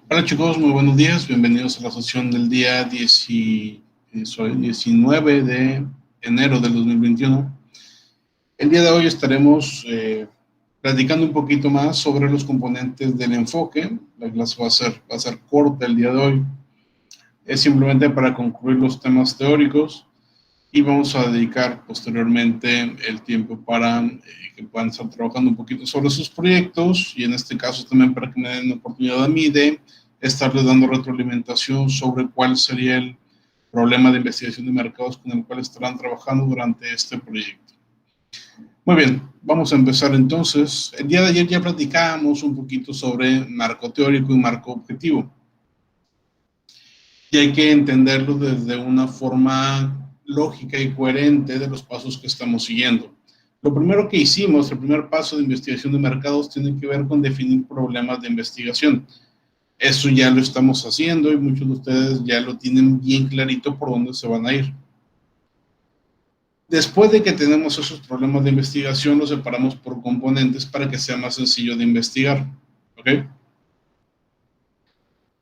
Hola chicos, muy buenos días, bienvenidos a la sesión del día 19 de enero del 2021. El día de hoy estaremos platicando un poquito más sobre los componentes del enfoque. La clase va a ser corta el día de hoy. Es simplemente para concluir los temas teóricos y vamos a dedicar posteriormente el tiempo para que puedan estar trabajando un poquito sobre sus proyectos y en este caso también para que me den la oportunidad a mí de estarles dando retroalimentación sobre cuál sería el problema de investigación de mercados con el cual estarán trabajando durante este proyecto. Muy bien, vamos a empezar entonces. El día de ayer ya platicábamos un poquito sobre marco teórico y marco objetivo. Y hay que entenderlo desde una forma lógica y coherente de los pasos que estamos siguiendo. Lo primero que hicimos, el primer paso de investigación de mercados, tiene que ver con definir problemas de investigación. Eso ya lo estamos haciendo y muchos de ustedes ya lo tienen bien clarito por dónde se van a ir. Después de que tenemos esos problemas de investigación, los separamos por componentes para que sea más sencillo de investigar. ¿Ok?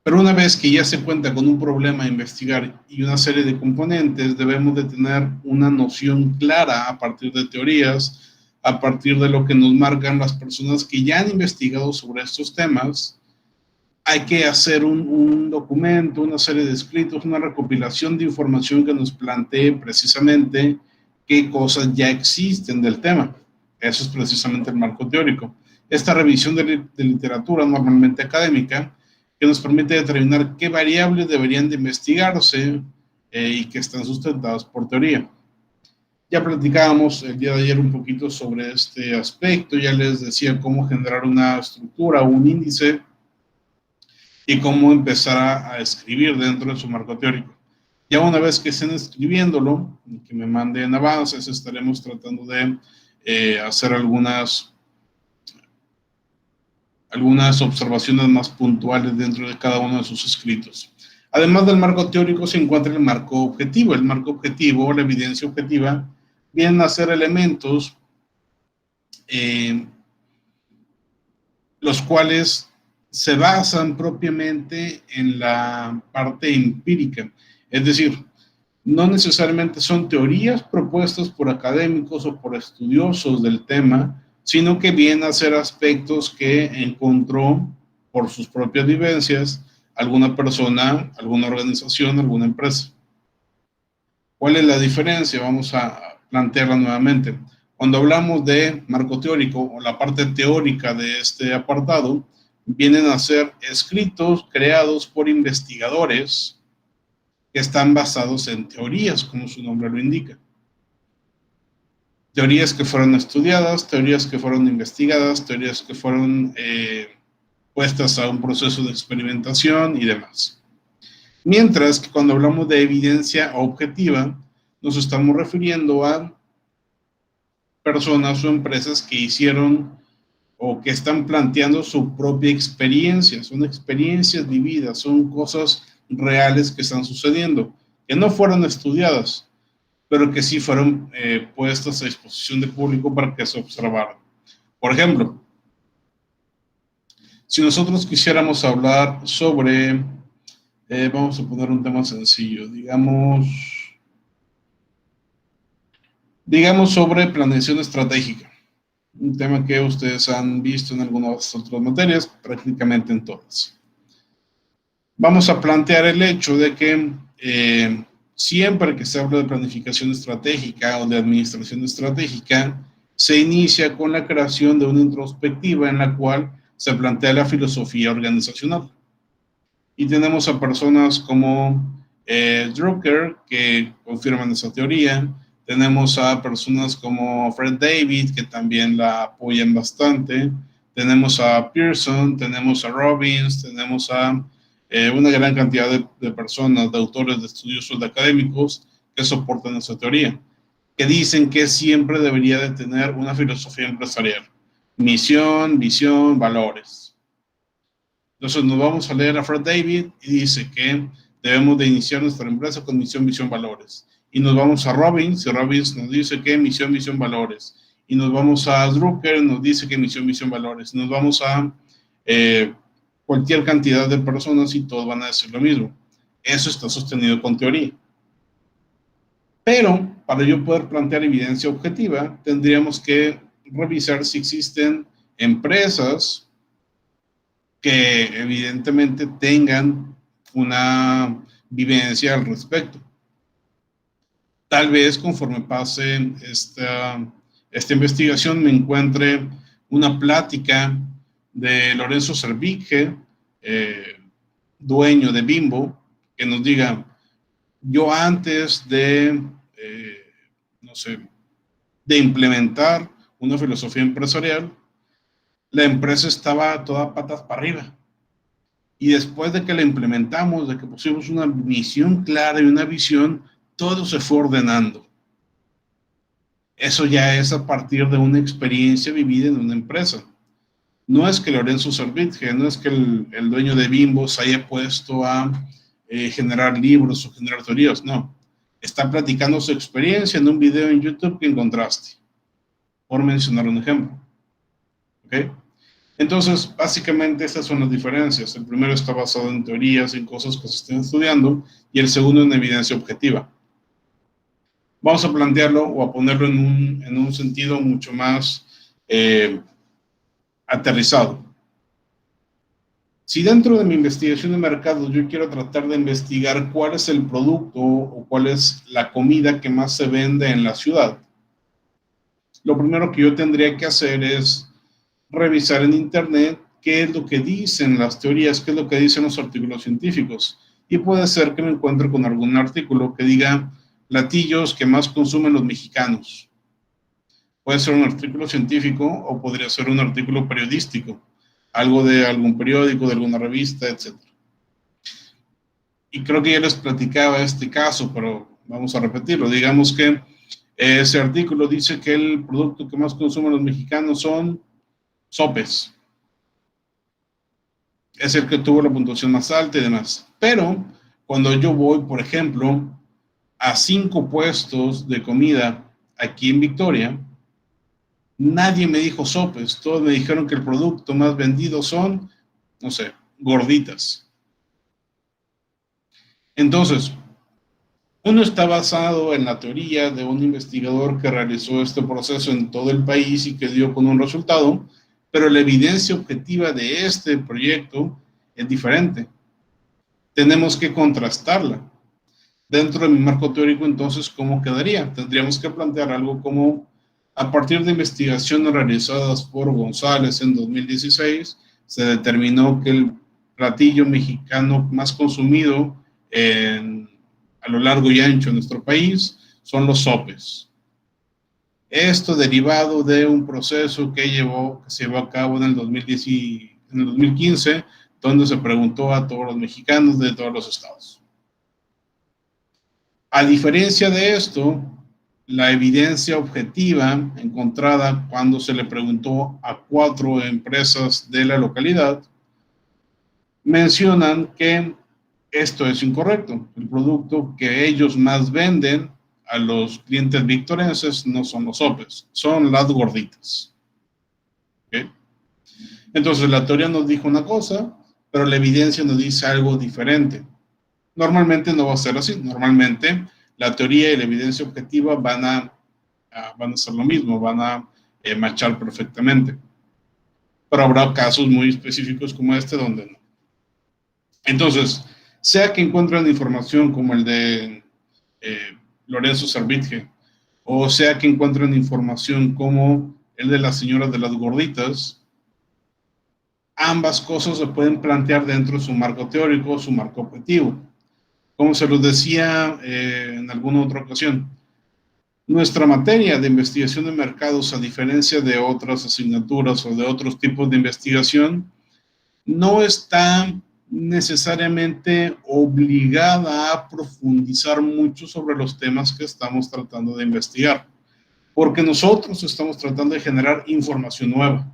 Pero una vez que ya se cuenta con un problema a investigar y una serie de componentes, debemos de tener una noción clara a partir de teorías, a partir de lo que nos marcan las personas que ya han investigado sobre estos temas. Hay que hacer un documento, una serie de escritos, una recopilación de información que nos plantee precisamente qué cosas ya existen del tema. Eso es precisamente el marco teórico. Esta revisión de literatura normalmente académica que nos permite determinar qué variables deberían de investigarse y que están sustentadas por teoría. Ya platicábamos el día de ayer un poquito sobre este aspecto, ya les decía cómo generar una estructura o un índice y cómo empezar a escribir dentro de su marco teórico. Ya una vez que estén escribiéndolo, que me manden avances, estaremos tratando de hacer algunas observaciones más puntuales dentro de cada uno de sus escritos. Además del marco teórico se encuentra el marco objetivo. El marco objetivo, la evidencia objetiva, vienen a ser elementos los cuales se basan propiamente en la parte empírica. Es decir, no necesariamente son teorías propuestas por académicos o por estudiosos del tema, sino que vienen a ser aspectos que encontró por sus propias vivencias alguna persona, alguna organización, alguna empresa. ¿Cuál es la diferencia? Vamos a plantearla nuevamente. Cuando hablamos de marco teórico o la parte teórica de este apartado, vienen a ser escritos creados por investigadores que están basados en teorías, como su nombre lo indica. Teorías que fueron estudiadas, teorías que fueron investigadas, teorías que fueron puestas a un proceso de experimentación y demás. Mientras que cuando hablamos de evidencia objetiva, nos estamos refiriendo a personas o empresas que hicieron o que están planteando su propia experiencia, son experiencias vividas, son cosas reales que están sucediendo, que no fueron estudiadas, pero que sí fueron puestas a disposición del público para que se observaran. Por ejemplo, si nosotros quisiéramos hablar sobre, vamos a poner un tema sencillo, digamos sobre planeación estratégica, un tema que ustedes han visto en algunas otras materias, prácticamente en todas. Vamos a plantear el hecho de que siempre que se habla de planificación estratégica o de administración estratégica, se inicia con la creación de una introspectiva en la cual se plantea la filosofía organizacional. Y tenemos a personas como Drucker, que confirman esa teoría. Tenemos a personas como Fred David, que también la apoyan bastante. Tenemos a Pearson, tenemos a Robbins, tenemos a una gran cantidad de personas, de autores, de estudiosos, de académicos que soportan esa teoría, que dicen que siempre debería de tener una filosofía empresarial. Misión, visión, valores. Entonces nos vamos a leer a Fred David y dice que debemos de iniciar nuestra empresa con misión, visión, valores. Y nos vamos a Robbins y Robbins nos dice que misión, visión, valores. y nos vamos a Drucker, nos dice que misión, valores. Nos vamos a cualquier cantidad de personas y todos van a decir lo mismo. Eso está sostenido con teoría. Pero para yo poder plantear evidencia objetiva, tendríamos que revisar si existen empresas que evidentemente tengan una vivencia al respecto. Tal vez conforme pase esta investigación me encuentre una plática de Lorenzo Servitje, dueño de Bimbo, que nos diga, yo antes de, no sé, de implementar una filosofía empresarial, la empresa estaba toda patas para arriba. Y después de que la implementamos, de que pusimos una misión clara y una visión, todo se fue ordenando. Eso ya es a partir de una experiencia vivida en una empresa. No es que Lorenzo Servitje, no es que el dueño de Bimbo se haya puesto a generar libros o generar teorías, no. Está platicando su experiencia en un video en YouTube que encontraste, por mencionar un ejemplo. ¿Ok? Entonces, básicamente estas son las diferencias. El primero está basado en teorías, en cosas que se estén estudiando, y el segundo en evidencia objetiva. Vamos a plantearlo o a ponerlo en un sentido mucho más aterrizado. Si dentro de mi investigación de mercado yo quiero tratar de investigar cuál es el producto o cuál es la comida que más se vende en la ciudad, lo primero que yo tendría que hacer es revisar en internet qué es lo que dicen las teorías, qué es lo que dicen los artículos científicos. Y puede ser que me encuentre con algún artículo que diga platillos que más consumen los mexicanos. Puede ser un artículo científico o podría ser un artículo periodístico, algo de algún periódico, de alguna revista, etc. Y creo que ya les platicaba este caso, pero vamos a repetirlo. Digamos que ese artículo dice que el producto que más consumen los mexicanos son sopes. Es el que tuvo la puntuación más alta y demás. Pero cuando yo voy, por ejemplo, a 5 puestos de comida aquí en Victoria, nadie me dijo sopes. Todos me dijeron que el producto más vendido son, no sé, gorditas. Entonces, uno está basado en la teoría de un investigador que realizó este proceso en todo el país y que dio con un resultado, pero la evidencia objetiva de este proyecto es diferente. Tenemos que contrastarla. Dentro de mi marco teórico, entonces, ¿cómo quedaría? Tendríamos que plantear algo como, a partir de investigaciones realizadas por González en 2016, se determinó que el platillo mexicano más consumido a lo largo y ancho de nuestro país son los sopes. Esto derivado de un proceso que se llevó a cabo en el 2015, donde se preguntó a todos los mexicanos de todos los estados. A diferencia de esto, la evidencia objetiva encontrada cuando se le preguntó a 4 empresas de la localidad, mencionan que esto es incorrecto. El producto que ellos más venden a los clientes victorenses no son los sopes, son las gorditas. ¿Okay? Entonces la teoría nos dijo una cosa, pero la evidencia nos dice algo diferente. Normalmente no va a ser así. Normalmente la teoría y la evidencia objetiva van a ser lo mismo, van a machar perfectamente. Pero habrá casos muy específicos como este donde no. Entonces, sea que encuentren información como el de Lorenzo Servitje, o sea que encuentren información como el de las señoras de las gorditas, ambas cosas se pueden plantear dentro de su marco teórico, su marco objetivo. Como se los decía en alguna otra ocasión, nuestra materia de investigación de mercados, a diferencia de otras asignaturas o de otros tipos de investigación, no está necesariamente obligada a profundizar mucho sobre los temas que estamos tratando de investigar, porque nosotros estamos tratando de generar información nueva.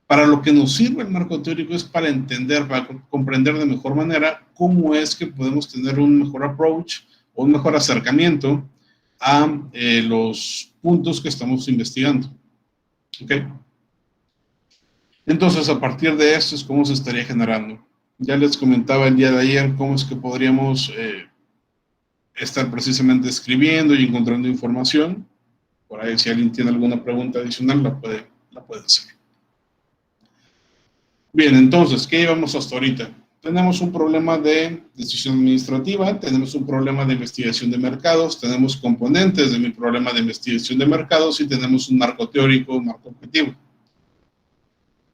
Para lo que nos sirve el marco teórico es para entender, para comprender de mejor manera cómo es que podemos tener un mejor approach o un mejor acercamiento a los puntos que estamos investigando. ¿Ok? Entonces, a partir de esto es cómo se estaría generando. Ya les comentaba el día de ayer cómo es que podríamos estar precisamente escribiendo y encontrando información. Por ahí, si alguien tiene alguna pregunta adicional, la puede hacer. Bien, entonces, ¿qué llevamos hasta ahorita? Tenemos un problema de decisión administrativa, tenemos un problema de investigación de mercados, tenemos componentes de mi problema de investigación de mercados y tenemos un marco teórico, un marco objetivo.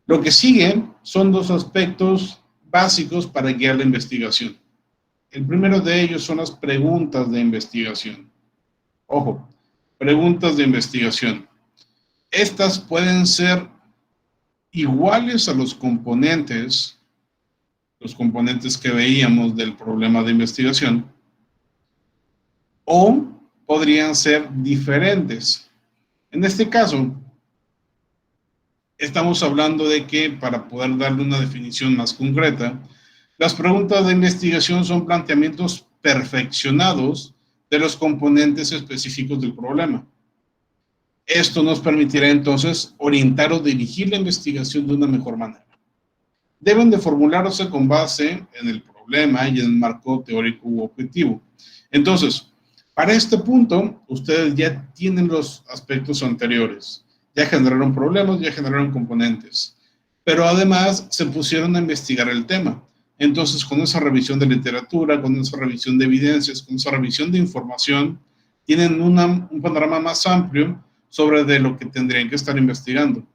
Lo que sigue son dos aspectos básicos para guiar la investigación. El primero de ellos son las preguntas de investigación. Ojo, preguntas de investigación. Estas pueden ser iguales a los componentes que veíamos del problema de investigación, o podrían ser diferentes. En este caso, estamos hablando de que, para poder darle una definición más concreta, las preguntas de investigación son planteamientos perfeccionados de los componentes específicos del problema. Esto nos permitirá entonces orientar o dirigir la investigación de una mejor manera. Deben de formularse con base en el problema y en el marco teórico u objetivo. Entonces, para este punto, ustedes ya tienen los aspectos anteriores. Ya generaron problemas, ya generaron componentes. Pero además se pusieron a investigar el tema. Entonces, con esa revisión de literatura, con esa revisión de evidencias, con esa revisión de información, tienen un panorama más amplio sobre de lo que tendrían que estar investigando.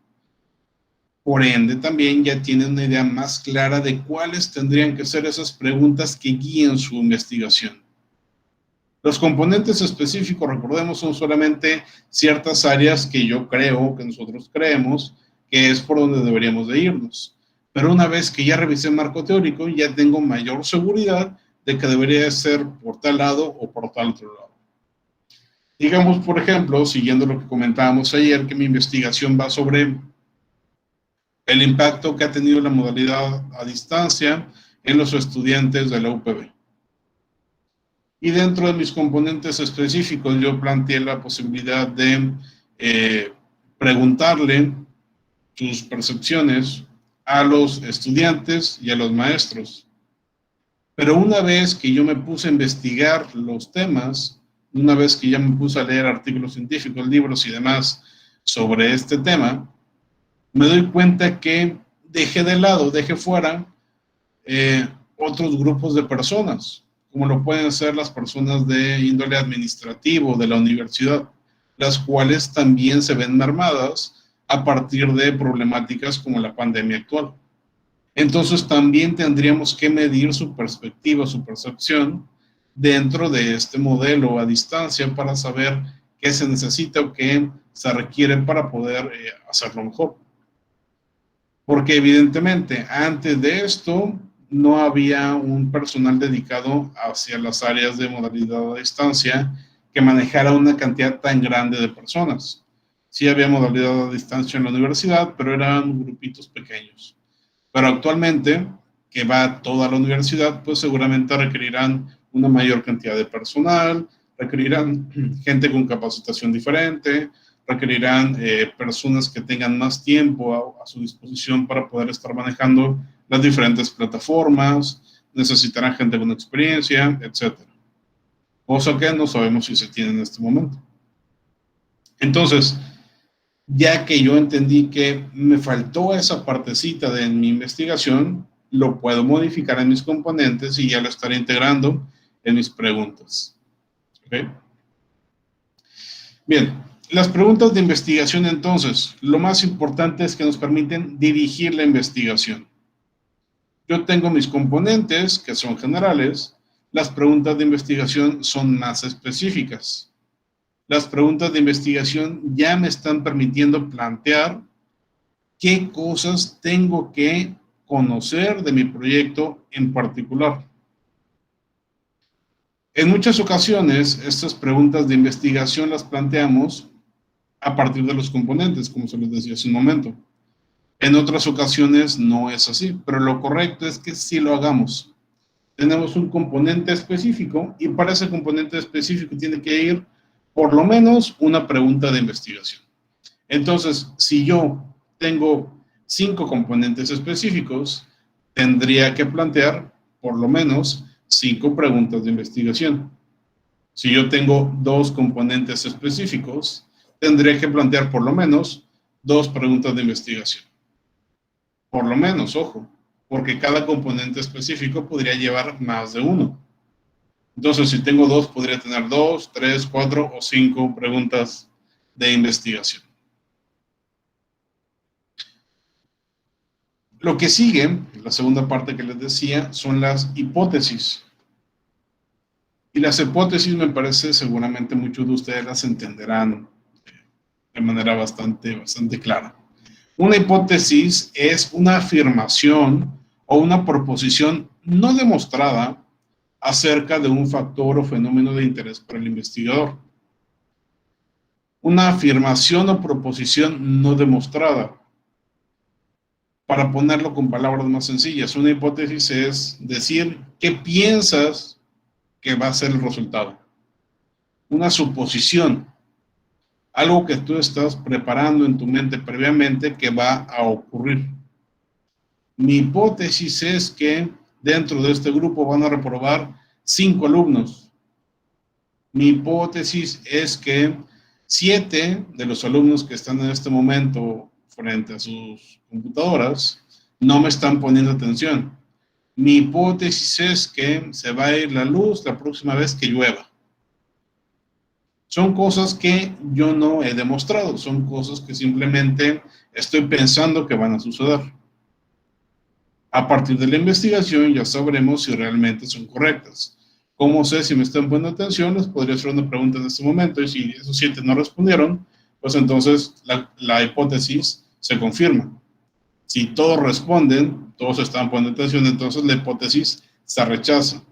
Por ende, también ya tienen una idea más clara de cuáles tendrían que ser esas preguntas que guíen su investigación. Los componentes específicos, recordemos, son solamente ciertas áreas que yo creo, que nosotros creemos, que es por donde deberíamos de irnos. Pero una vez que ya revisé el marco teórico, ya tengo mayor seguridad de que debería ser por tal lado o por tal otro lado. Digamos, por ejemplo, siguiendo lo que comentábamos ayer, que mi investigación va sobre el impacto que ha tenido la modalidad a distancia en los estudiantes de la UPB. Y dentro de mis componentes específicos, yo planteé la posibilidad de preguntarle sus percepciones a los estudiantes y a los maestros. Pero una vez que yo me puse a investigar los temas, una vez que ya me puse a leer artículos científicos, libros y demás sobre este tema, me doy cuenta que dejé fuera otros grupos de personas, como lo pueden ser las personas de índole administrativo de la universidad, las cuales también se ven mermadas a partir de problemáticas como la pandemia actual. Entonces también tendríamos que medir su perspectiva, su percepción dentro de este modelo a distancia para saber qué se necesita o qué se requiere para poder hacerlo mejor. Porque evidentemente antes de esto no había un personal dedicado hacia las áreas de modalidad a distancia que manejara una cantidad tan grande de personas. Sí había modalidad a distancia en la universidad, pero eran grupitos pequeños. Pero actualmente, que va toda la universidad, pues seguramente requerirán una mayor cantidad de personal, requerirán gente con capacitación diferente, requerirán personas que tengan más tiempo a su disposición para poder estar manejando las diferentes plataformas, necesitarán gente con experiencia, etc. Cosa que no sabemos si se tiene en este momento. Entonces, ya que yo entendí que me faltó esa partecita de mi investigación, lo puedo modificar en mis componentes y ya lo estaré integrando en mis preguntas. ¿Okay? Bien, las preguntas de investigación entonces, lo más importante es que nos permiten dirigir la investigación. Yo tengo mis componentes que son generales, las preguntas de investigación son más específicas. Las preguntas de investigación ya me están permitiendo plantear qué cosas tengo que conocer de mi proyecto en particular. En muchas ocasiones, estas preguntas de investigación las planteamos a partir de los componentes, como se les decía hace un momento. En otras ocasiones no es así, pero lo correcto es que sí lo hagamos. Tenemos un componente específico y para ese componente específico tiene que ir por lo menos una pregunta de investigación. Entonces, si yo tengo 5 componentes específicos, tendría que plantear por lo menos 5 preguntas de investigación. Si yo tengo 2 componentes específicos, tendría que plantear por lo menos 2 preguntas de investigación. Por lo menos, ojo, porque cada componente específico podría llevar más de uno. Entonces, si tengo 2, podría tener 2, 3, 4 o 5 preguntas de investigación. Lo que sigue, la segunda parte que les decía, son las hipótesis. Y las hipótesis, me parece, seguramente muchos de ustedes las entenderán de manera bastante clara. Una hipótesis es una afirmación o una proposición no demostrada acerca de un factor o fenómeno de interés para el investigador. Una afirmación o proposición no demostrada. Para ponerlo con palabras más sencillas, una hipótesis es decir qué piensas que va a ser el resultado. Una suposición, algo que tú estás preparando en tu mente previamente que va a ocurrir. Mi hipótesis es que dentro de este grupo van a reprobar 5 alumnos. Mi hipótesis es que 7 de los alumnos que están en este momento frente a sus computadoras no me están poniendo atención. Mi hipótesis es que se va a ir la luz la próxima vez que llueva. Son cosas que yo no he demostrado, son cosas que simplemente estoy pensando que van a suceder. A partir de la investigación ya sabremos si realmente son correctas. ¿Cómo sé si me están poniendo atención? Les podría hacer una pregunta en este momento y si esos 7 no respondieron, pues entonces la hipótesis se confirma. Si todos responden, todos están poniendo atención, entonces la hipótesis se rechaza.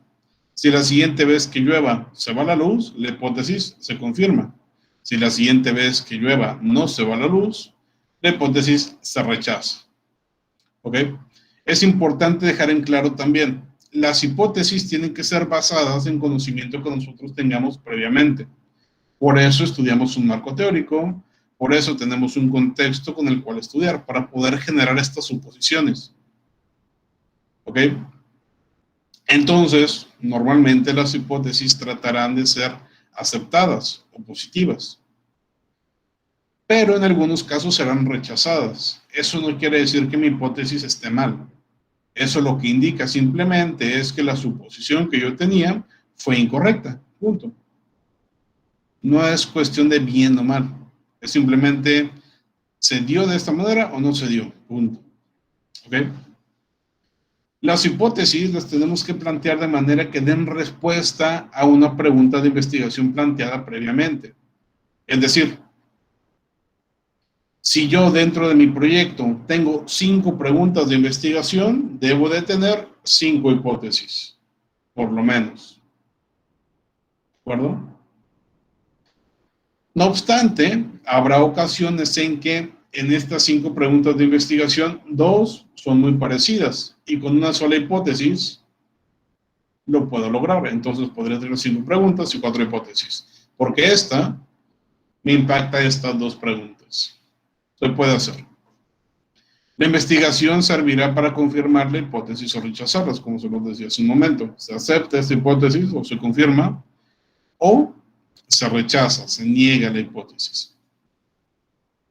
Si la siguiente vez que llueva se va la luz, la hipótesis se confirma. Si la siguiente vez que llueva no se va la luz, la hipótesis se rechaza. ¿Ok? Es importante dejar en claro también, las hipótesis tienen que ser basadas en conocimiento que nosotros tengamos previamente. Por eso estudiamos un marco teórico, por eso tenemos un contexto con el cual estudiar, para poder generar estas suposiciones. ¿Ok? Entonces, normalmente las hipótesis tratarán de ser aceptadas o positivas, pero en algunos casos serán rechazadas. Eso no quiere decir que mi hipótesis esté mal. Eso lo que indica simplemente es que la suposición que yo tenía fue incorrecta, punto. No es cuestión de bien o mal, es simplemente ¿se dio de esta manera o no se dio? Punto. ¿Ok? Las hipótesis las tenemos que plantear de manera que den respuesta a una pregunta de investigación planteada previamente. Es decir, si yo dentro de mi proyecto tengo 5 preguntas de investigación, debo de tener 5 hipótesis, por lo menos. ¿De acuerdo? No obstante, habrá ocasiones en que en estas 5 preguntas de investigación, 2 son muy parecidas y con una sola hipótesis lo puedo lograr. Entonces podría tener 5 preguntas y 4 hipótesis, porque esta me impacta estas 2 preguntas. Se puede hacer. La investigación servirá para confirmar la hipótesis o rechazarlas, como se los decía hace un momento. Se acepta esta hipótesis o se confirma, o se rechaza, se niega la hipótesis.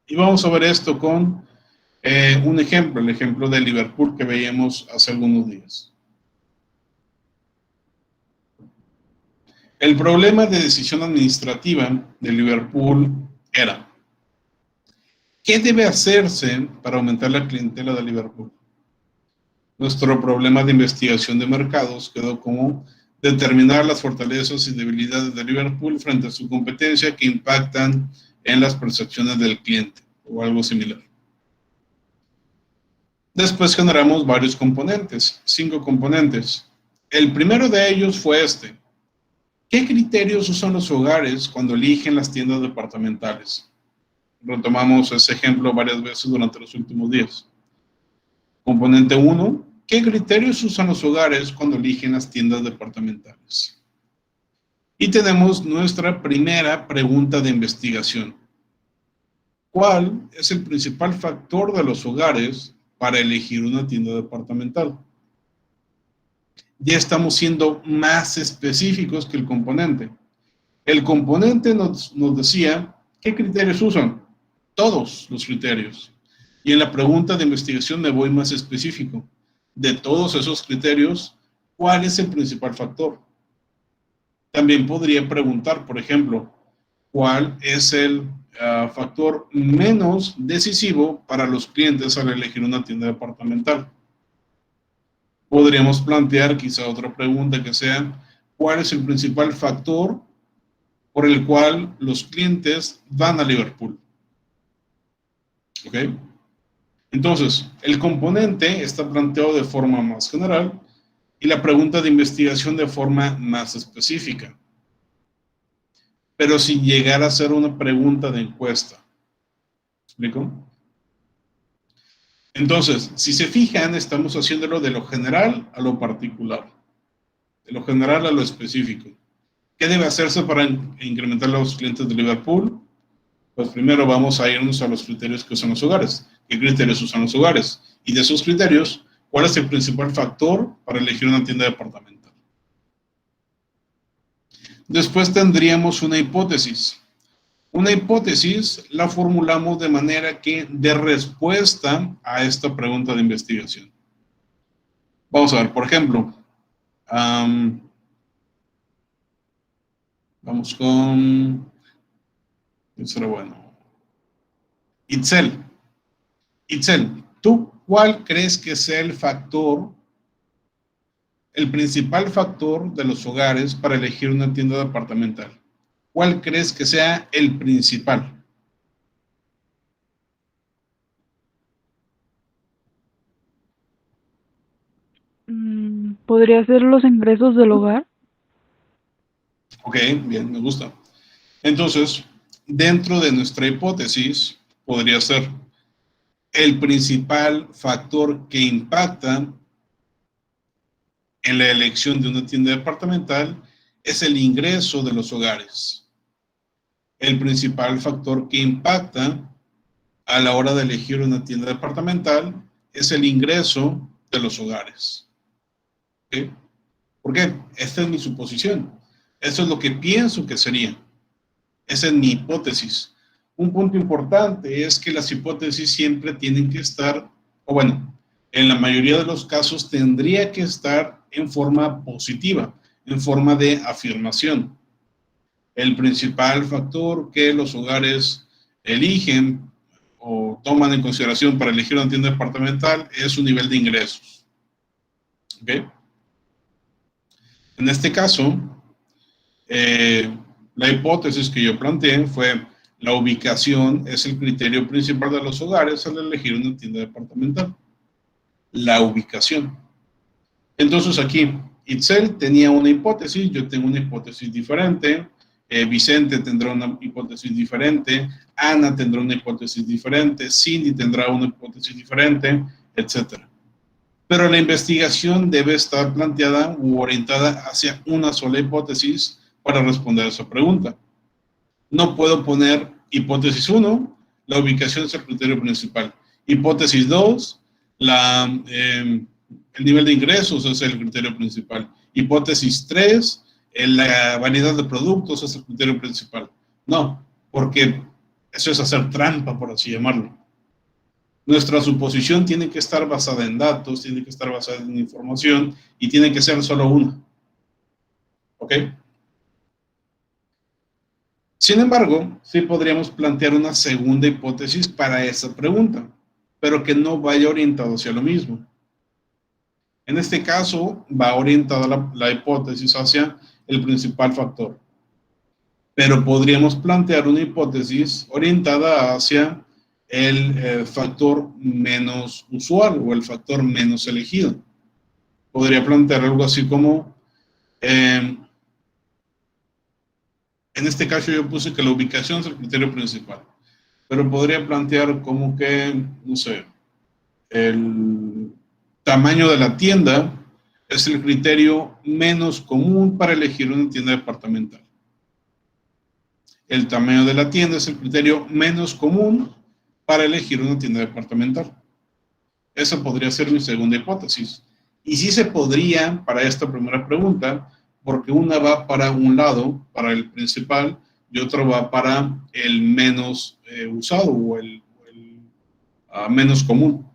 Y vamos a ver esto con un ejemplo, el ejemplo de Liverpool que veíamos hace algunos días. El problema de decisión administrativa de Liverpool era: ¿qué debe hacerse para aumentar la clientela de Liverpool? Nuestro problema de investigación de mercados quedó como determinar las fortalezas y debilidades de Liverpool frente a su competencia que impactan en las percepciones del cliente, o algo similar. Después generamos varios componentes, 5 componentes. El primero de ellos fue este: ¿qué criterios usan los hogares cuando eligen las tiendas departamentales? Retomamos ese ejemplo varias veces durante los últimos días. Componente 1, ¿qué criterios usan los hogares cuando eligen las tiendas departamentales? Y tenemos nuestra primera pregunta de investigación. ¿Cuál es el principal factor de los hogares para elegir una tienda departamental? Ya estamos siendo más específicos que el componente. El componente nos decía qué criterios usan. Todos los criterios. Y en la pregunta de investigación me voy más específico. De todos esos criterios, ¿cuál es el principal factor? También podría preguntar, por ejemplo, ¿cuál es el factor menos decisivo para los clientes al elegir una tienda departamental? Podríamos plantear quizá otra pregunta que sea, ¿cuál es el principal factor por el cual los clientes van a Liverpool? ¿Ok? Entonces, el componente está planteado de forma más general y la pregunta de investigación de forma más específica, pero sin llegar a ser una pregunta de encuesta. ¿Me explico? Entonces, si se fijan, estamos haciéndolo de lo general a lo particular, de lo general a lo específico. ¿Qué debe hacerse para incrementar los clientes de Liverpool? Pues primero vamos a irnos a los criterios que usan los hogares. ¿Qué criterios usan los hogares? Y de esos criterios, ¿cuál es el principal factor para elegir una tienda departamental? Después tendríamos una hipótesis. Una hipótesis la formulamos de manera que dé respuesta a esta pregunta de investigación. Vamos a ver, por ejemplo, vamos con... ¿Quién será bueno? Itzel. Itzel, ¿tú cuál crees que sea el factor, el principal factor de los hogares para elegir una tienda departamental? ¿Cuál crees que sea el principal? ¿Podría ser los ingresos del hogar? Ok, bien, me gusta. Entonces, dentro de nuestra hipótesis, podría ser el principal factor que impacta en la elección de una tienda departamental es el ingreso de los hogares. El principal factor que impacta a la hora de elegir una tienda departamental es el ingreso de los hogares. ¿Okay? ¿Por qué? Esta es mi suposición. Eso es lo que pienso que sería. Esa es mi hipótesis. Un punto importante es que las hipótesis siempre tienen que estar, o bueno, en la mayoría de los casos tendría que estar en forma positiva, en forma de afirmación. El principal factor que los hogares eligen o toman en consideración para elegir una tienda departamental es su nivel de ingresos. ¿Okay? En este caso, la hipótesis que yo planteé fue la ubicación es el criterio principal de los hogares al elegir una tienda departamental. La ubicación. Entonces aquí, Itzel tenía una hipótesis, yo tengo una hipótesis diferente, Vicente tendrá una hipótesis diferente, Ana tendrá una hipótesis diferente, Cindy tendrá una hipótesis diferente, etc. Pero la investigación debe estar planteada u orientada hacia una sola hipótesis para responder a esa pregunta. No puedo poner hipótesis 1, la ubicación es el criterio principal. Hipótesis 2, el nivel de ingresos es el criterio principal. Hipótesis 3, la variedad de productos es el criterio principal. No, porque eso es hacer trampa, por así llamarlo. Nuestra suposición tiene que estar basada en datos, tiene que estar basada en información y tiene que ser solo una. ¿Ok? Sin embargo, sí podríamos plantear una segunda hipótesis para esa pregunta, pero que no vaya orientado hacia lo mismo. En este caso, va orientada la hipótesis hacia el principal factor, pero podríamos plantear una hipótesis orientada hacia el factor menos usual o el factor menos elegido. Podría plantear algo así como, en este caso yo puse que la ubicación es el criterio principal, pero podría plantear como que, no sé, el tamaño de la tienda es el criterio menos común para elegir una tienda departamental. El tamaño de la tienda es el criterio menos común para elegir una tienda departamental. Esa podría ser mi segunda hipótesis. Y sí se podría para esta primera pregunta, porque una va para un lado, para el principal, y otra va para el menos usado o el menos común.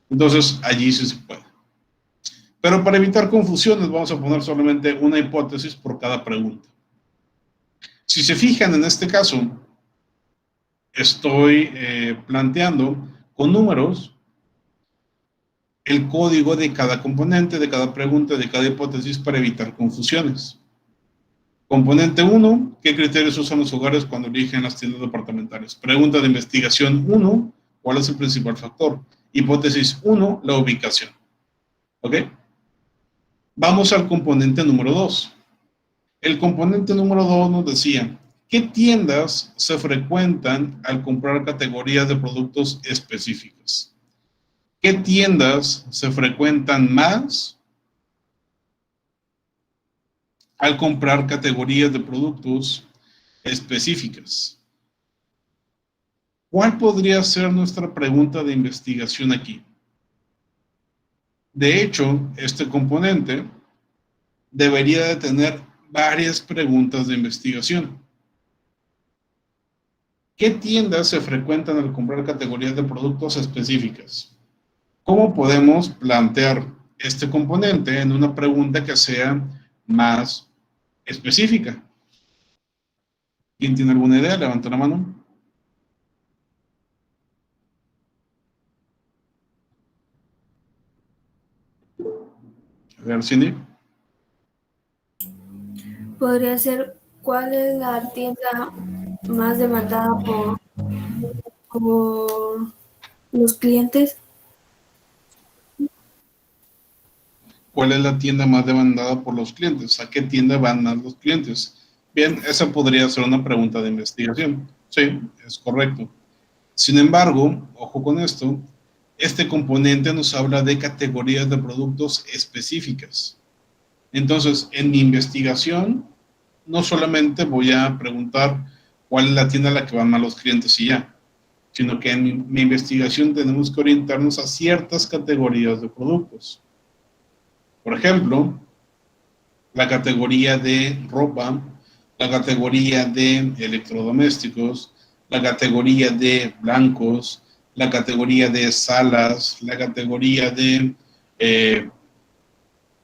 Entonces, allí sí se puede. Pero para evitar confusiones, vamos a poner solamente una hipótesis por cada pregunta. Si se fijan en este caso, estoy planteando con números el código de cada componente, de cada pregunta, de cada hipótesis para evitar confusiones. Componente 1, ¿qué criterios usan los hogares cuando eligen las tiendas departamentales? Pregunta de investigación 1, ¿cuál es el principal factor? Hipótesis 1, la ubicación. ¿Ok? Vamos al componente número 2. El componente número 2 nos decía, ¿qué tiendas se frecuentan al comprar categorías de productos específicas? ¿Qué tiendas se frecuentan más al comprar categorías de productos específicas? ¿Cuál podría ser nuestra pregunta de investigación aquí? De hecho, este componente debería de tener varias preguntas de investigación. ¿Qué tiendas se frecuentan al comprar categorías de productos específicas? ¿Cómo podemos plantear este componente en una pregunta que sea más específica? ¿Quién tiene alguna idea? Levanta la mano. A ver, Cindy. Podría ser, ¿cuál es la tienda más demandada por los clientes? ¿Cuál es la tienda más demandada por los clientes? ¿A qué tienda van más los clientes? Bien, esa podría ser una pregunta de investigación. Sí, es correcto. Sin embargo, ojo con esto, este componente nos habla de categorías de productos específicas. Entonces, en mi investigación, no solamente voy a preguntar cuál es la tienda a la que van más los clientes y ya, sino que en mi investigación tenemos que orientarnos a ciertas categorías de productos. Por ejemplo, la categoría de ropa, la categoría de electrodomésticos, la categoría de blancos, la categoría de salas, la categoría de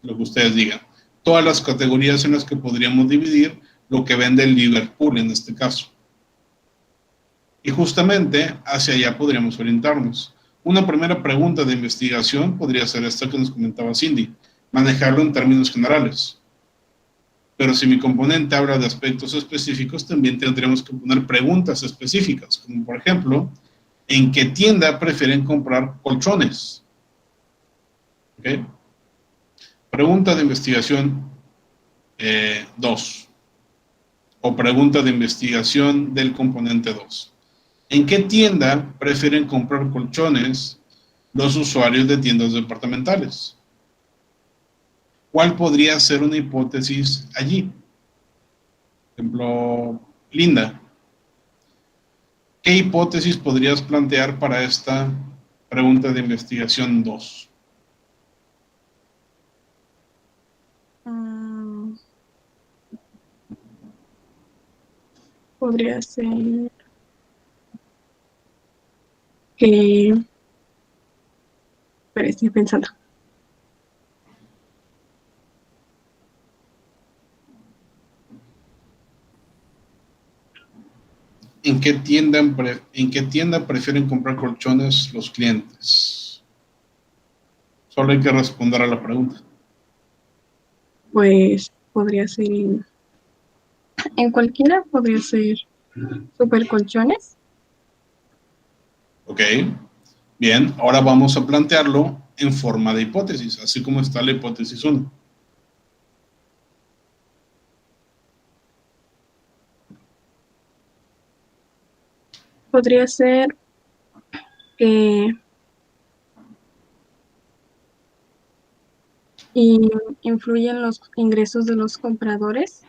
lo que ustedes digan. Todas las categorías en las que podríamos dividir lo que vende el Liverpool en este caso. Y justamente hacia allá podríamos orientarnos. Una primera pregunta de investigación podría ser esta que nos comentaba Cindy, manejarlo en términos generales. Pero si mi componente habla de aspectos específicos, también tendremos que poner preguntas específicas, como por ejemplo, ¿en qué tienda prefieren comprar colchones? ¿Okay? Pregunta de investigación 2. O pregunta de investigación del componente 2. ¿En qué tienda prefieren comprar colchones los usuarios de tiendas departamentales? ¿Cuál podría ser una hipótesis allí? Por ejemplo, Linda, ¿qué hipótesis podrías plantear para esta pregunta de investigación 2? Podría ser que... Pero estoy pensando. ¿En qué tienda prefieren comprar colchones los clientes? Solo hay que responder a la pregunta. Pues podría ser en cualquiera, podría ser super colchones. ¿Ok? Bien, ahora vamos a plantearlo en forma de hipótesis, así como está la hipótesis 1. Podría ser que influyen los ingresos de los compradores.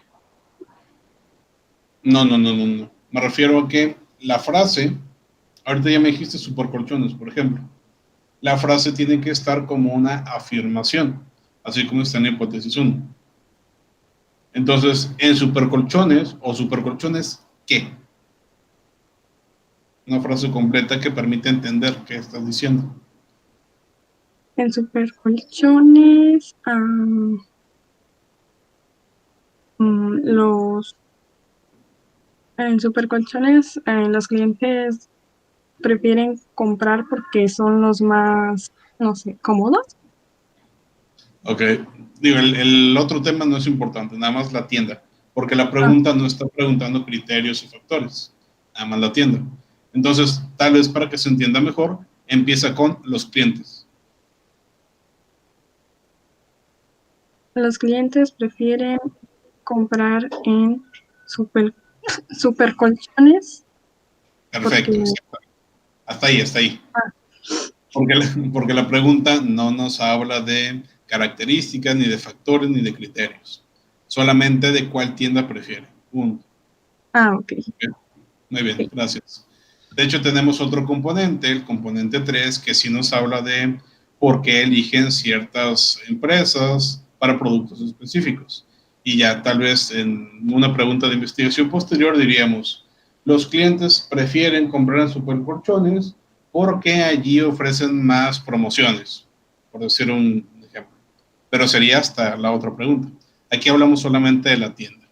No, no, no, no, no. Me refiero a que la frase, ahorita ya me dijiste supercolchones, por ejemplo. La frase tiene que estar como una afirmación, así como está en la hipótesis 1. Entonces, en supercolchones o supercolchones, ¿qué? Una frase completa que permite entender qué estás diciendo. En supercolchones, los en supercolchones, los clientes prefieren comprar porque son los más, no sé, cómodos. Ok, digo, el otro tema no es importante, nada más la tienda, porque la Ah, pregunta no está preguntando criterios y factores, nada más la tienda. Entonces, tal vez para que se entienda mejor, empieza con los clientes. los clientes prefieren comprar en super, supercolchones porque, Perfecto, hasta ahí, hasta ahí. ah, Porque la pregunta no nos habla de características, ni de factores, ni de criterios. Solamente de cuál tienda prefiere. Punto. ok. ¿Ok? Muy bien, Sí. gracias. De hecho, tenemos otro componente, el componente 3, que sí nos habla de por qué eligen ciertas empresas para productos específicos. Y ya tal vez en una pregunta de investigación posterior diríamos, los clientes prefieren comprar en Supercolchones porque allí ofrecen más promociones, por decir un ejemplo. Pero sería hasta la otra pregunta. Aquí hablamos solamente de la tienda.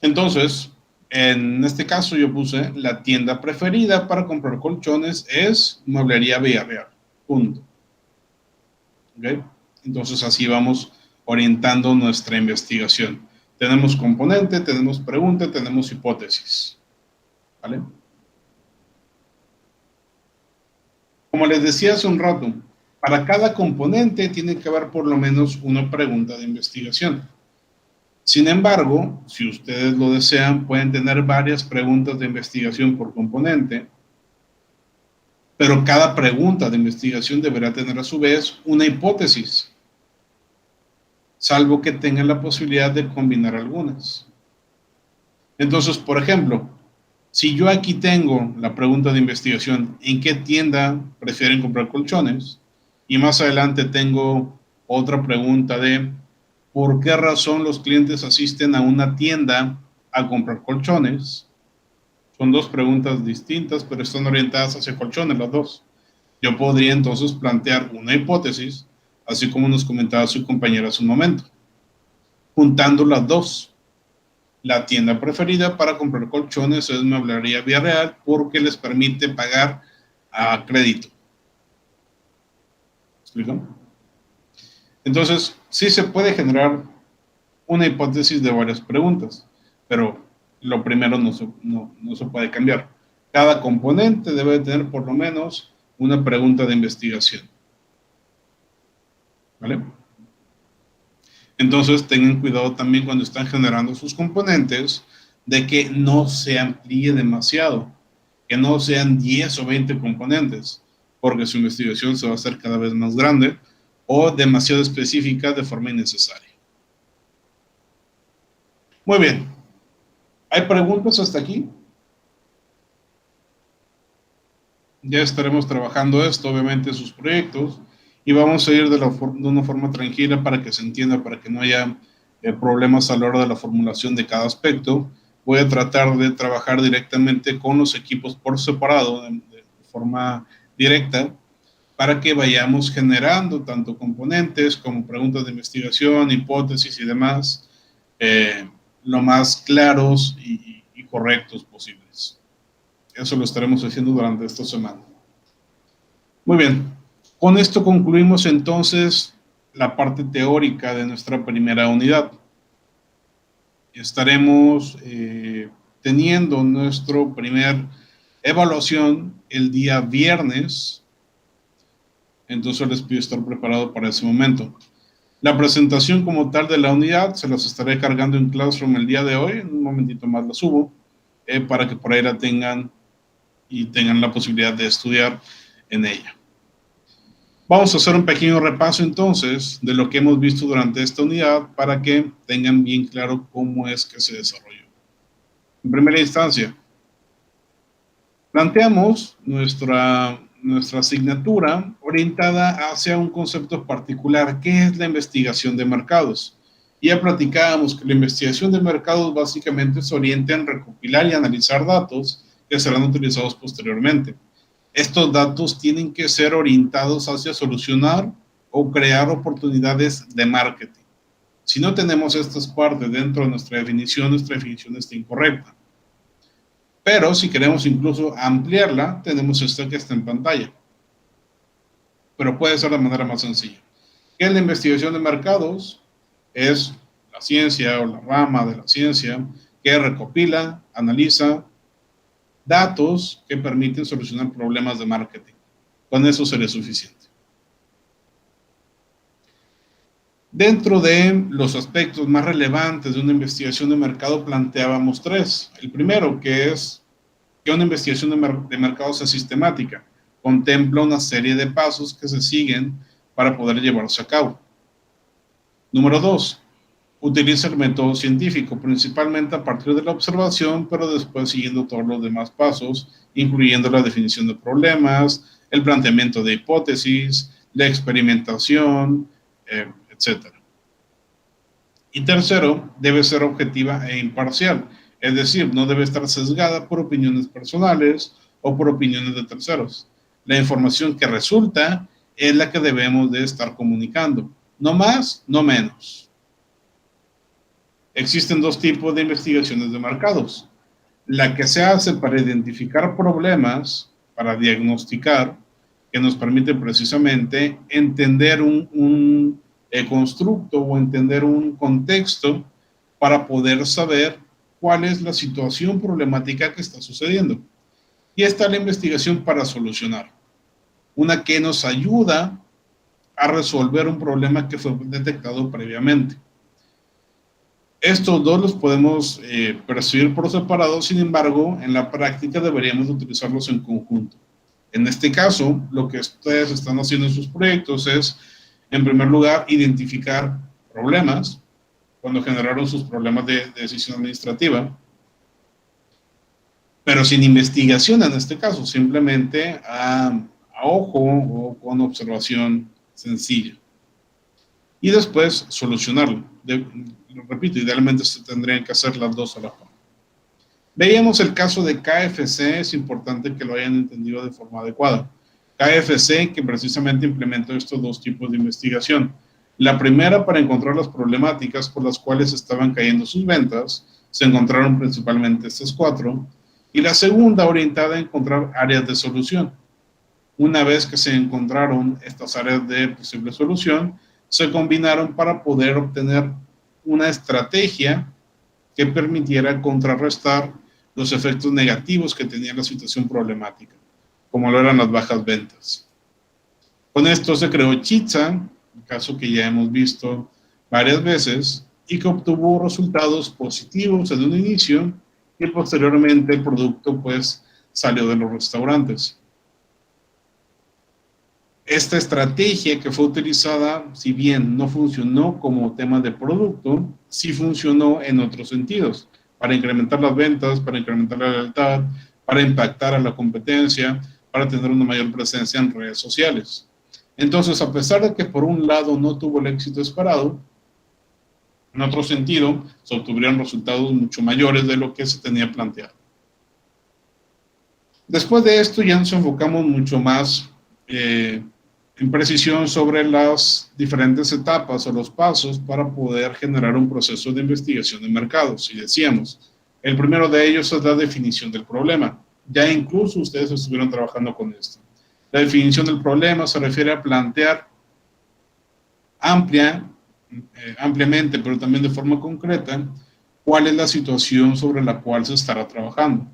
Entonces, en este caso yo puse la tienda preferida para comprar colchones es Mueblería Villarreal. Punto. ¿Okay? Entonces así vamos orientando nuestra investigación. Tenemos componente, tenemos pregunta, tenemos hipótesis. ¿Vale? Como les decía hace un rato, para cada componente tiene que haber por lo menos una pregunta de investigación. Sin embargo, si ustedes lo desean, pueden tener varias preguntas de investigación por componente, pero cada pregunta de investigación deberá tener a su vez una hipótesis, salvo que tengan la posibilidad de combinar algunas. Entonces, por ejemplo, si yo aquí tengo la pregunta de investigación, ¿en qué tienda prefieren comprar colchones? Y más adelante tengo otra pregunta de, ¿por qué razón los clientes asisten a una tienda a comprar colchones? Son dos preguntas distintas, pero están orientadas hacia colchones las dos. Yo podría entonces plantear una hipótesis, así como nos comentaba su compañera hace un momento, juntando las dos. La tienda preferida para comprar colchones es Mueblería Villarreal porque les permite pagar a crédito. ¿Explico? Entonces, sí se puede generar una hipótesis de varias preguntas, pero lo primero no se puede cambiar. Cada componente debe tener por lo menos una pregunta de investigación. ¿Vale? Entonces tengan cuidado también cuando están generando sus componentes de que no se amplíe demasiado, que no sean 10 o 20 componentes, porque su investigación se va a hacer cada vez más grande o demasiado específica de forma innecesaria. Muy bien. ¿Hay preguntas hasta aquí? Ya estaremos trabajando esto, obviamente, en sus proyectos y vamos a ir de una forma tranquila para que se entienda, para que no haya problemas a la hora de la formulación de cada aspecto. Voy a tratar de trabajar directamente con los equipos por separado, de forma directa, para que vayamos generando tanto componentes como preguntas de investigación, hipótesis y demás, lo más claros y correctos posibles. Eso lo estaremos haciendo durante esta semana. Muy bien, con esto concluimos entonces la parte teórica de nuestra primera unidad. Estaremos teniendo nuestro primer evaluación el día viernes, entonces les pido estar preparado para ese momento. La presentación como tal de la unidad se las estaré cargando en Classroom el día de hoy, en un momentito más la subo, para que por ahí la tengan y tengan la posibilidad de estudiar en ella. Vamos a hacer un pequeño repaso entonces de lo que hemos visto durante esta unidad para que tengan bien claro cómo es que se desarrolló. En primera instancia, planteamos nuestra asignatura orientada hacia un concepto particular, que es la investigación de mercados. Ya platicábamos que la investigación de mercados básicamente se orienta en recopilar y analizar datos que serán utilizados posteriormente. Estos datos tienen que ser orientados hacia solucionar o crear oportunidades de marketing. Si no tenemos estas partes dentro de nuestra definición está incorrecta. Pero si queremos incluso ampliarla, tenemos esta que está en pantalla. Pero puede ser de manera más sencilla. ¿Qué es la investigación de mercados? Es la ciencia o la rama de la ciencia que recopila, analiza datos que permiten solucionar problemas de marketing. Con eso sería suficiente. Dentro de los aspectos más relevantes de una investigación de mercado planteábamos tres. El primero, que es que una investigación de mercado sea sistemática. Contempla una serie de pasos que se siguen para poder llevarse a cabo. Número 2, utiliza el método científico, principalmente a partir de la observación, pero después siguiendo todos los demás pasos, incluyendo la definición de problemas, el planteamiento de hipótesis, la experimentación, etc. Y tercero, debe ser objetiva e imparcial, es decir, no debe estar sesgada por opiniones personales o por opiniones de terceros. La información que resulta es la que debemos de estar comunicando, no más, no menos. Existen dos tipos de investigaciones de mercados. La que se hace para identificar problemas, para diagnosticar, que nos permite precisamente entender un constructo o entender un contexto para poder saber cuál es la situación problemática que está sucediendo. Y está la investigación para solucionar, una que nos ayuda a resolver un problema que fue detectado previamente. Estos dos los podemos percibir por separado, sin embargo, en la práctica deberíamos utilizarlos en conjunto. En este caso, lo que ustedes están haciendo en sus proyectos es, en primer lugar, identificar problemas, cuando generaron sus problemas de decisión administrativa, pero sin investigación en este caso, simplemente a ojo o con observación sencilla. Y después solucionarlo. Repito, idealmente se tendrían que hacer las dos a la par. Veíamos el caso de KFC, es importante que lo hayan entendido de forma adecuada. KFC, que precisamente implementó estos dos tipos de investigación. La primera para encontrar las problemáticas por las cuales estaban cayendo sus ventas, se encontraron principalmente estas cuatro, y la segunda orientada a encontrar áreas de solución. Una vez que se encontraron estas áreas de posible solución, se combinaron para poder obtener una estrategia que permitiera contrarrestar los efectos negativos que tenía la situación problemática, como lo eran las bajas ventas. Con esto se creó Chitza, un caso que ya hemos visto varias veces, y que obtuvo resultados positivos en un inicio, y posteriormente el producto pues salió de los restaurantes. Esta estrategia que fue utilizada, si bien no funcionó como tema de producto, sí funcionó en otros sentidos, para incrementar las ventas, para incrementar la lealtad, para impactar a la competencia, para tener una mayor presencia en redes sociales. Entonces, a pesar de que por un lado no tuvo el éxito esperado, en otro sentido, se obtuvieron resultados mucho mayores de lo que se tenía planteado. Después de esto ya nos enfocamos mucho más en precisión sobre las diferentes etapas o los pasos para poder generar un proceso de investigación de mercados. Y decíamos, el primero de ellos es la definición del problema. Ya incluso ustedes estuvieron trabajando con esto. La definición del problema se refiere a plantear ampliamente, pero también de forma concreta, cuál es la situación sobre la cual se estará trabajando.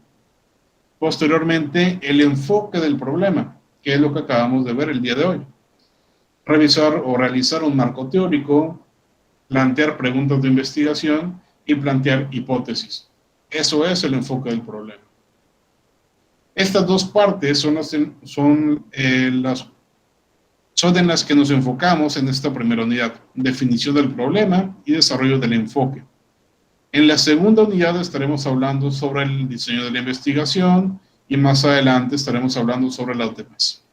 Posteriormente, el enfoque del problema, que es lo que acabamos de ver el día de hoy. Revisar o realizar un marco teórico, plantear preguntas de investigación y plantear hipótesis. Eso es el enfoque del problema. Estas dos partes son en las que nos enfocamos en esta primera unidad, definición del problema y desarrollo del enfoque. En la segunda unidad estaremos hablando sobre el diseño de la investigación y más adelante estaremos hablando sobre las demás.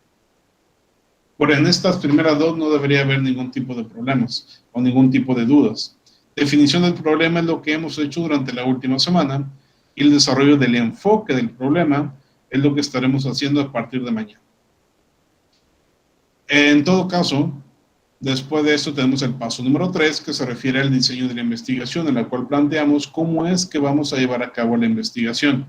Pero en estas primeras dos no debería haber ningún tipo de problemas o ningún tipo de dudas. Definición del problema es lo que hemos hecho durante la última semana y el desarrollo del enfoque del problema es lo que estaremos haciendo a partir de mañana. En todo caso, después de esto tenemos el paso número 3, que se refiere al diseño de la investigación, en la cual planteamos cómo es que vamos a llevar a cabo la investigación.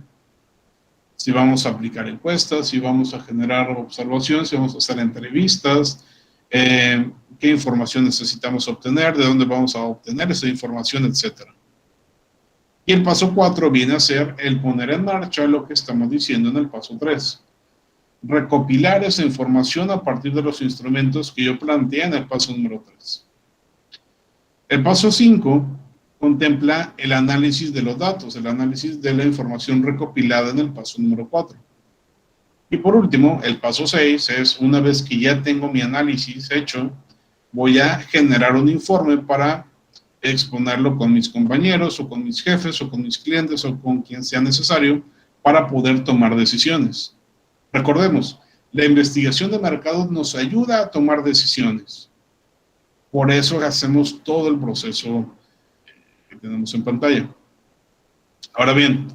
Si vamos a aplicar encuestas, si vamos a generar observaciones, si vamos a hacer entrevistas, qué información necesitamos obtener, de dónde vamos a obtener esa información, etc. Y el paso 4 viene a ser el poner en marcha lo que estamos diciendo en el paso 3. Recopilar esa información a partir de los instrumentos que yo planteé en el paso número 3. El paso 5 contempla el análisis de los datos, el análisis de la información recopilada en el paso número 4. Y por último, el paso 6 es, una vez que ya tengo mi análisis hecho, voy a generar un informe para exponerlo con mis compañeros o con mis jefes o con mis clientes o con quien sea necesario para poder tomar decisiones. Recordemos, la investigación de mercados nos ayuda a tomar decisiones. Por eso hacemos todo el proceso que tenemos en pantalla. Ahora bien,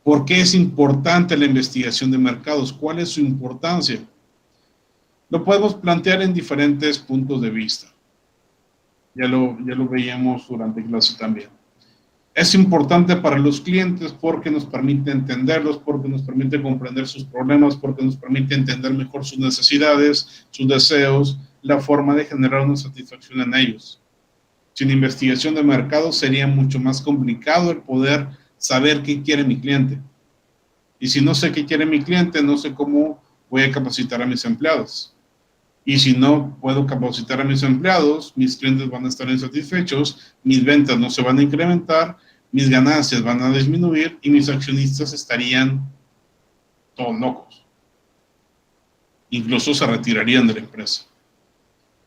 ¿por qué es importante la investigación de mercados? ¿Cuál es su importancia? Lo podemos plantear en diferentes puntos de vista. Ya lo veíamos durante clase también. Es importante para los clientes porque nos permite entenderlos, porque nos permite comprender sus problemas, porque nos permite entender mejor sus necesidades, sus deseos, la forma de generar una satisfacción en ellos. Sin investigación de mercado sería mucho más complicado el poder saber qué quiere mi cliente. Y si no sé qué quiere mi cliente, no sé cómo voy a capacitar a mis empleados. Y si no puedo capacitar a mis empleados, mis clientes van a estar insatisfechos, mis ventas no se van a incrementar, mis ganancias van a disminuir y mis accionistas estarían todos locos. Incluso se retirarían de la empresa.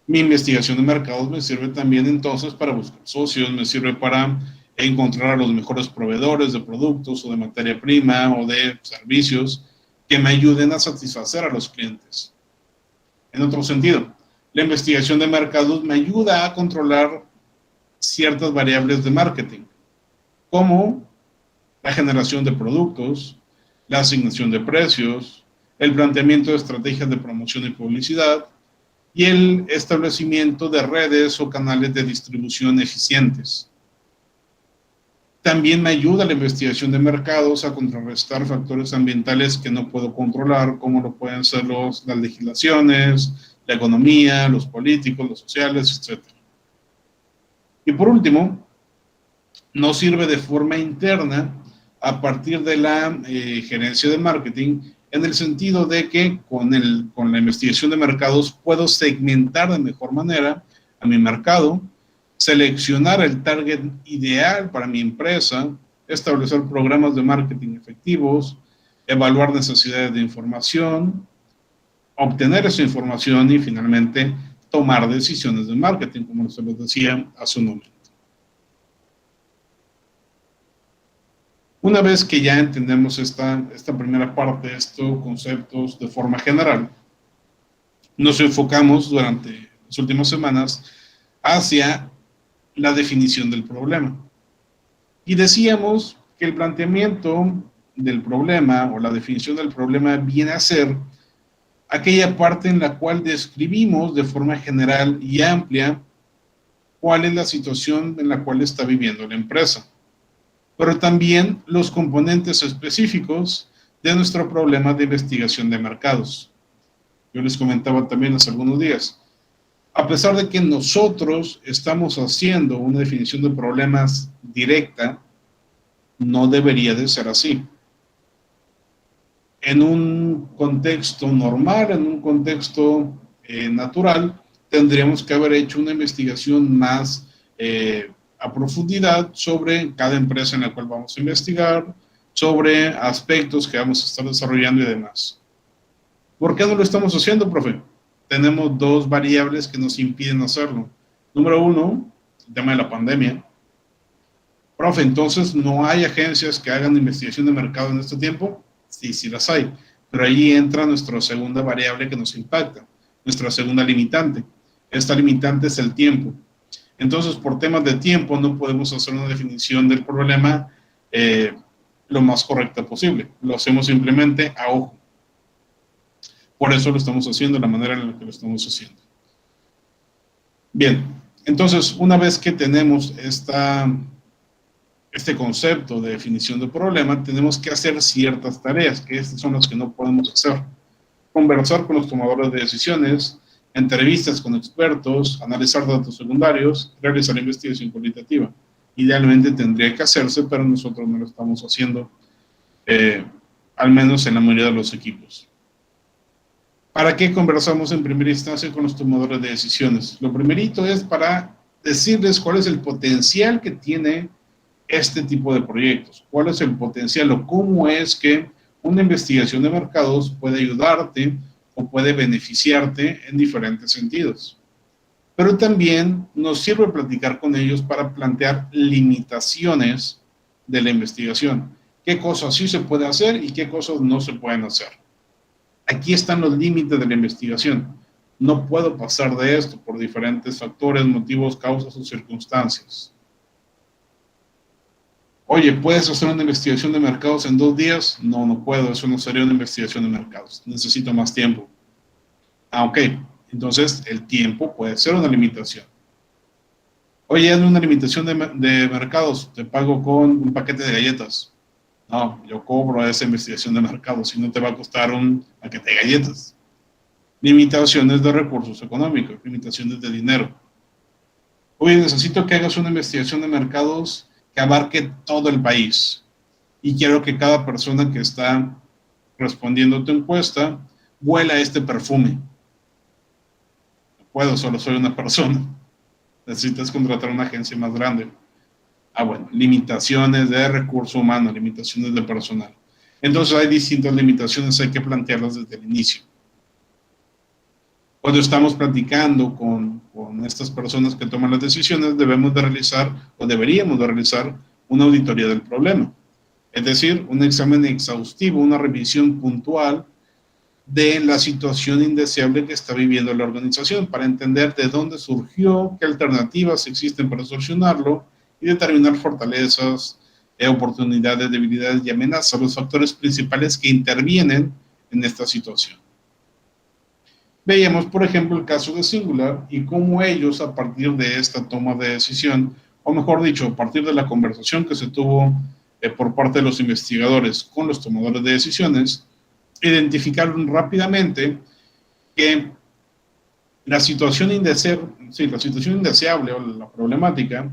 Mi investigación de mercados me sirve también entonces para buscar socios, me sirve para encontrar a los mejores proveedores de productos o de materia prima o de servicios que me ayuden a satisfacer a los clientes. En otro sentido, la investigación de mercados me ayuda a controlar ciertas variables de marketing, como la generación de productos, la asignación de precios, el planteamiento de estrategias de promoción y publicidad y el establecimiento de redes o canales de distribución eficientes. También me ayuda la investigación de mercados a contrarrestar factores ambientales que no puedo controlar, como lo pueden ser las legislaciones, la economía, los políticos, los sociales, etc. Y por último, nos sirve de forma interna a partir de la gerencia de marketing, en el sentido de que con la investigación de mercados puedo segmentar de mejor manera a mi mercado, seleccionar el target ideal para mi empresa, establecer programas de marketing efectivos, evaluar necesidades de información, obtener esa información y finalmente tomar decisiones de marketing, como se les decía hace un momento. Una vez que ya entendemos esta primera parte, estos conceptos de forma general, nos enfocamos durante las últimas semanas hacia la definición del problema. Y decíamos que el planteamiento del problema o la definición del problema viene a ser aquella parte en la cual describimos de forma general y amplia cuál es la situación en la cual está viviendo la empresa, pero también los componentes específicos de nuestro problema de investigación de mercados. Yo les comentaba también hace algunos días, a pesar de que nosotros estamos haciendo una definición de problemas directa, no debería de ser así. En un contexto normal, en un contexto natural, tendríamos que haber hecho una investigación más a profundidad sobre cada empresa en la cual vamos a investigar, sobre aspectos que vamos a estar desarrollando y demás. ¿Por qué no lo estamos haciendo, profe? Tenemos dos variables que nos impiden hacerlo. Número uno, el tema de la pandemia. Profe, entonces, ¿no hay agencias que hagan investigación de mercado en este tiempo? Sí, sí las hay, pero ahí entra nuestra segunda variable que nos impacta, nuestra segunda limitante. Esta limitante es el tiempo. Entonces, por temas de tiempo, no podemos hacer una definición del problema lo más correcta posible. Lo hacemos simplemente a ojo. Por eso lo estamos haciendo de la manera en la que lo estamos haciendo. Bien, entonces, una vez que tenemos este concepto de definición de problema, tenemos que hacer ciertas tareas, que estas son las que no podemos hacer. Conversar con los tomadores de decisiones, entrevistas con expertos, analizar datos secundarios, realizar investigación cualitativa. Idealmente tendría que hacerse, pero nosotros no lo estamos haciendo, al menos en la mayoría de los equipos. ¿Para qué conversamos en primera instancia con los tomadores de decisiones? Lo primerito es para decirles cuál es el potencial que tiene este tipo de proyectos, cuál es el potencial o cómo es que una investigación de mercados puede ayudarte o puede beneficiarte en diferentes sentidos. Pero también nos sirve platicar con ellos para plantear limitaciones de la investigación. ¿Qué cosas sí se puede hacer y qué cosas no se pueden hacer? Aquí están los límites de la investigación. No puedo pasar de esto por diferentes factores, motivos, causas o circunstancias. Oye, ¿puedes hacer una investigación de mercados en 2 días? No, no puedo. Eso no sería una investigación de mercados. Necesito más tiempo. Ah, ok. Entonces, el tiempo puede ser una limitación. Oye, hazme una limitación de mercados. Te pago con un paquete de galletas. No, yo cobro esa investigación de mercados y no te va a costar un paquete de galletas. Limitaciones de recursos económicos, limitaciones de dinero. Oye, necesito que hagas una investigación de mercados que abarque todo el país. Y quiero que cada persona que está respondiendo a tu encuesta huela este perfume. No puedo, solo soy una persona. Necesitas contratar una agencia más grande. Ah, bueno, limitaciones de recurso humano, limitaciones de personal. Entonces hay distintas limitaciones, hay que plantearlas desde el inicio. Cuando estamos platicando con estas personas que toman las decisiones, debemos de realizar o deberíamos de realizar una auditoría del problema. Es decir, un examen exhaustivo, una revisión puntual de la situación indeseable que está viviendo la organización para entender de dónde surgió, qué alternativas existen para solucionarlo y determinar fortalezas, oportunidades, debilidades y amenazas, los factores principales que intervienen en esta situación. Veíamos, por ejemplo, el caso de Singular y cómo ellos, a partir de esta toma de decisión, o mejor dicho, a partir de la conversación que se tuvo por parte de los investigadores con los tomadores de decisiones, identificaron rápidamente que la situación indeseable o la problemática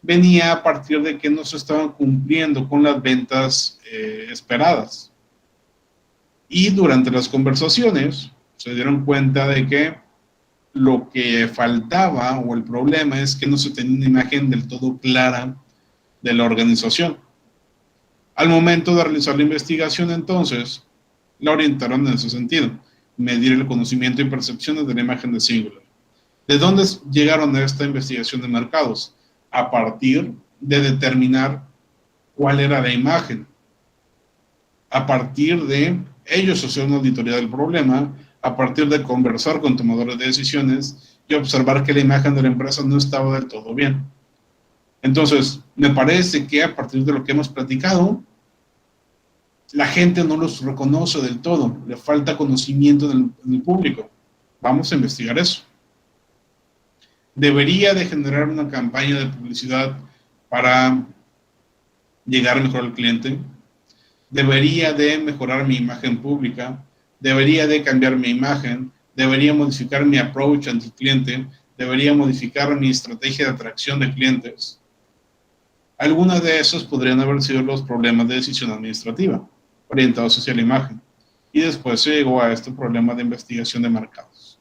venía a partir de que no se estaban cumpliendo con las ventas esperadas. Y durante las conversaciones se dieron cuenta de que lo que faltaba o el problema es que no se tenía una imagen del todo clara de la organización. Al momento de realizar la investigación, entonces, la orientaron en ese sentido, medir el conocimiento y percepciones de la imagen de Singular. ¿De dónde llegaron a esta investigación de mercados? A partir de determinar cuál era la imagen. A partir de ellos hacer una auditoría del problema, a partir de conversar con tomadores de decisiones y observar que la imagen de la empresa no estaba del todo bien. Entonces, me parece que a partir de lo que hemos platicado, la gente no los reconoce del todo, le falta conocimiento en el público. Vamos a investigar eso. Debería de generar una campaña de publicidad para llegar mejor al cliente. Debería de mejorar mi imagen pública. Debería de cambiar mi imagen. Debería modificar mi approach ante el cliente. Debería modificar mi estrategia de atracción de clientes. Algunas de esos podrían haber sido los problemas de decisión administrativa, orientados hacia la imagen. Y después se llegó a este problema de investigación de mercados.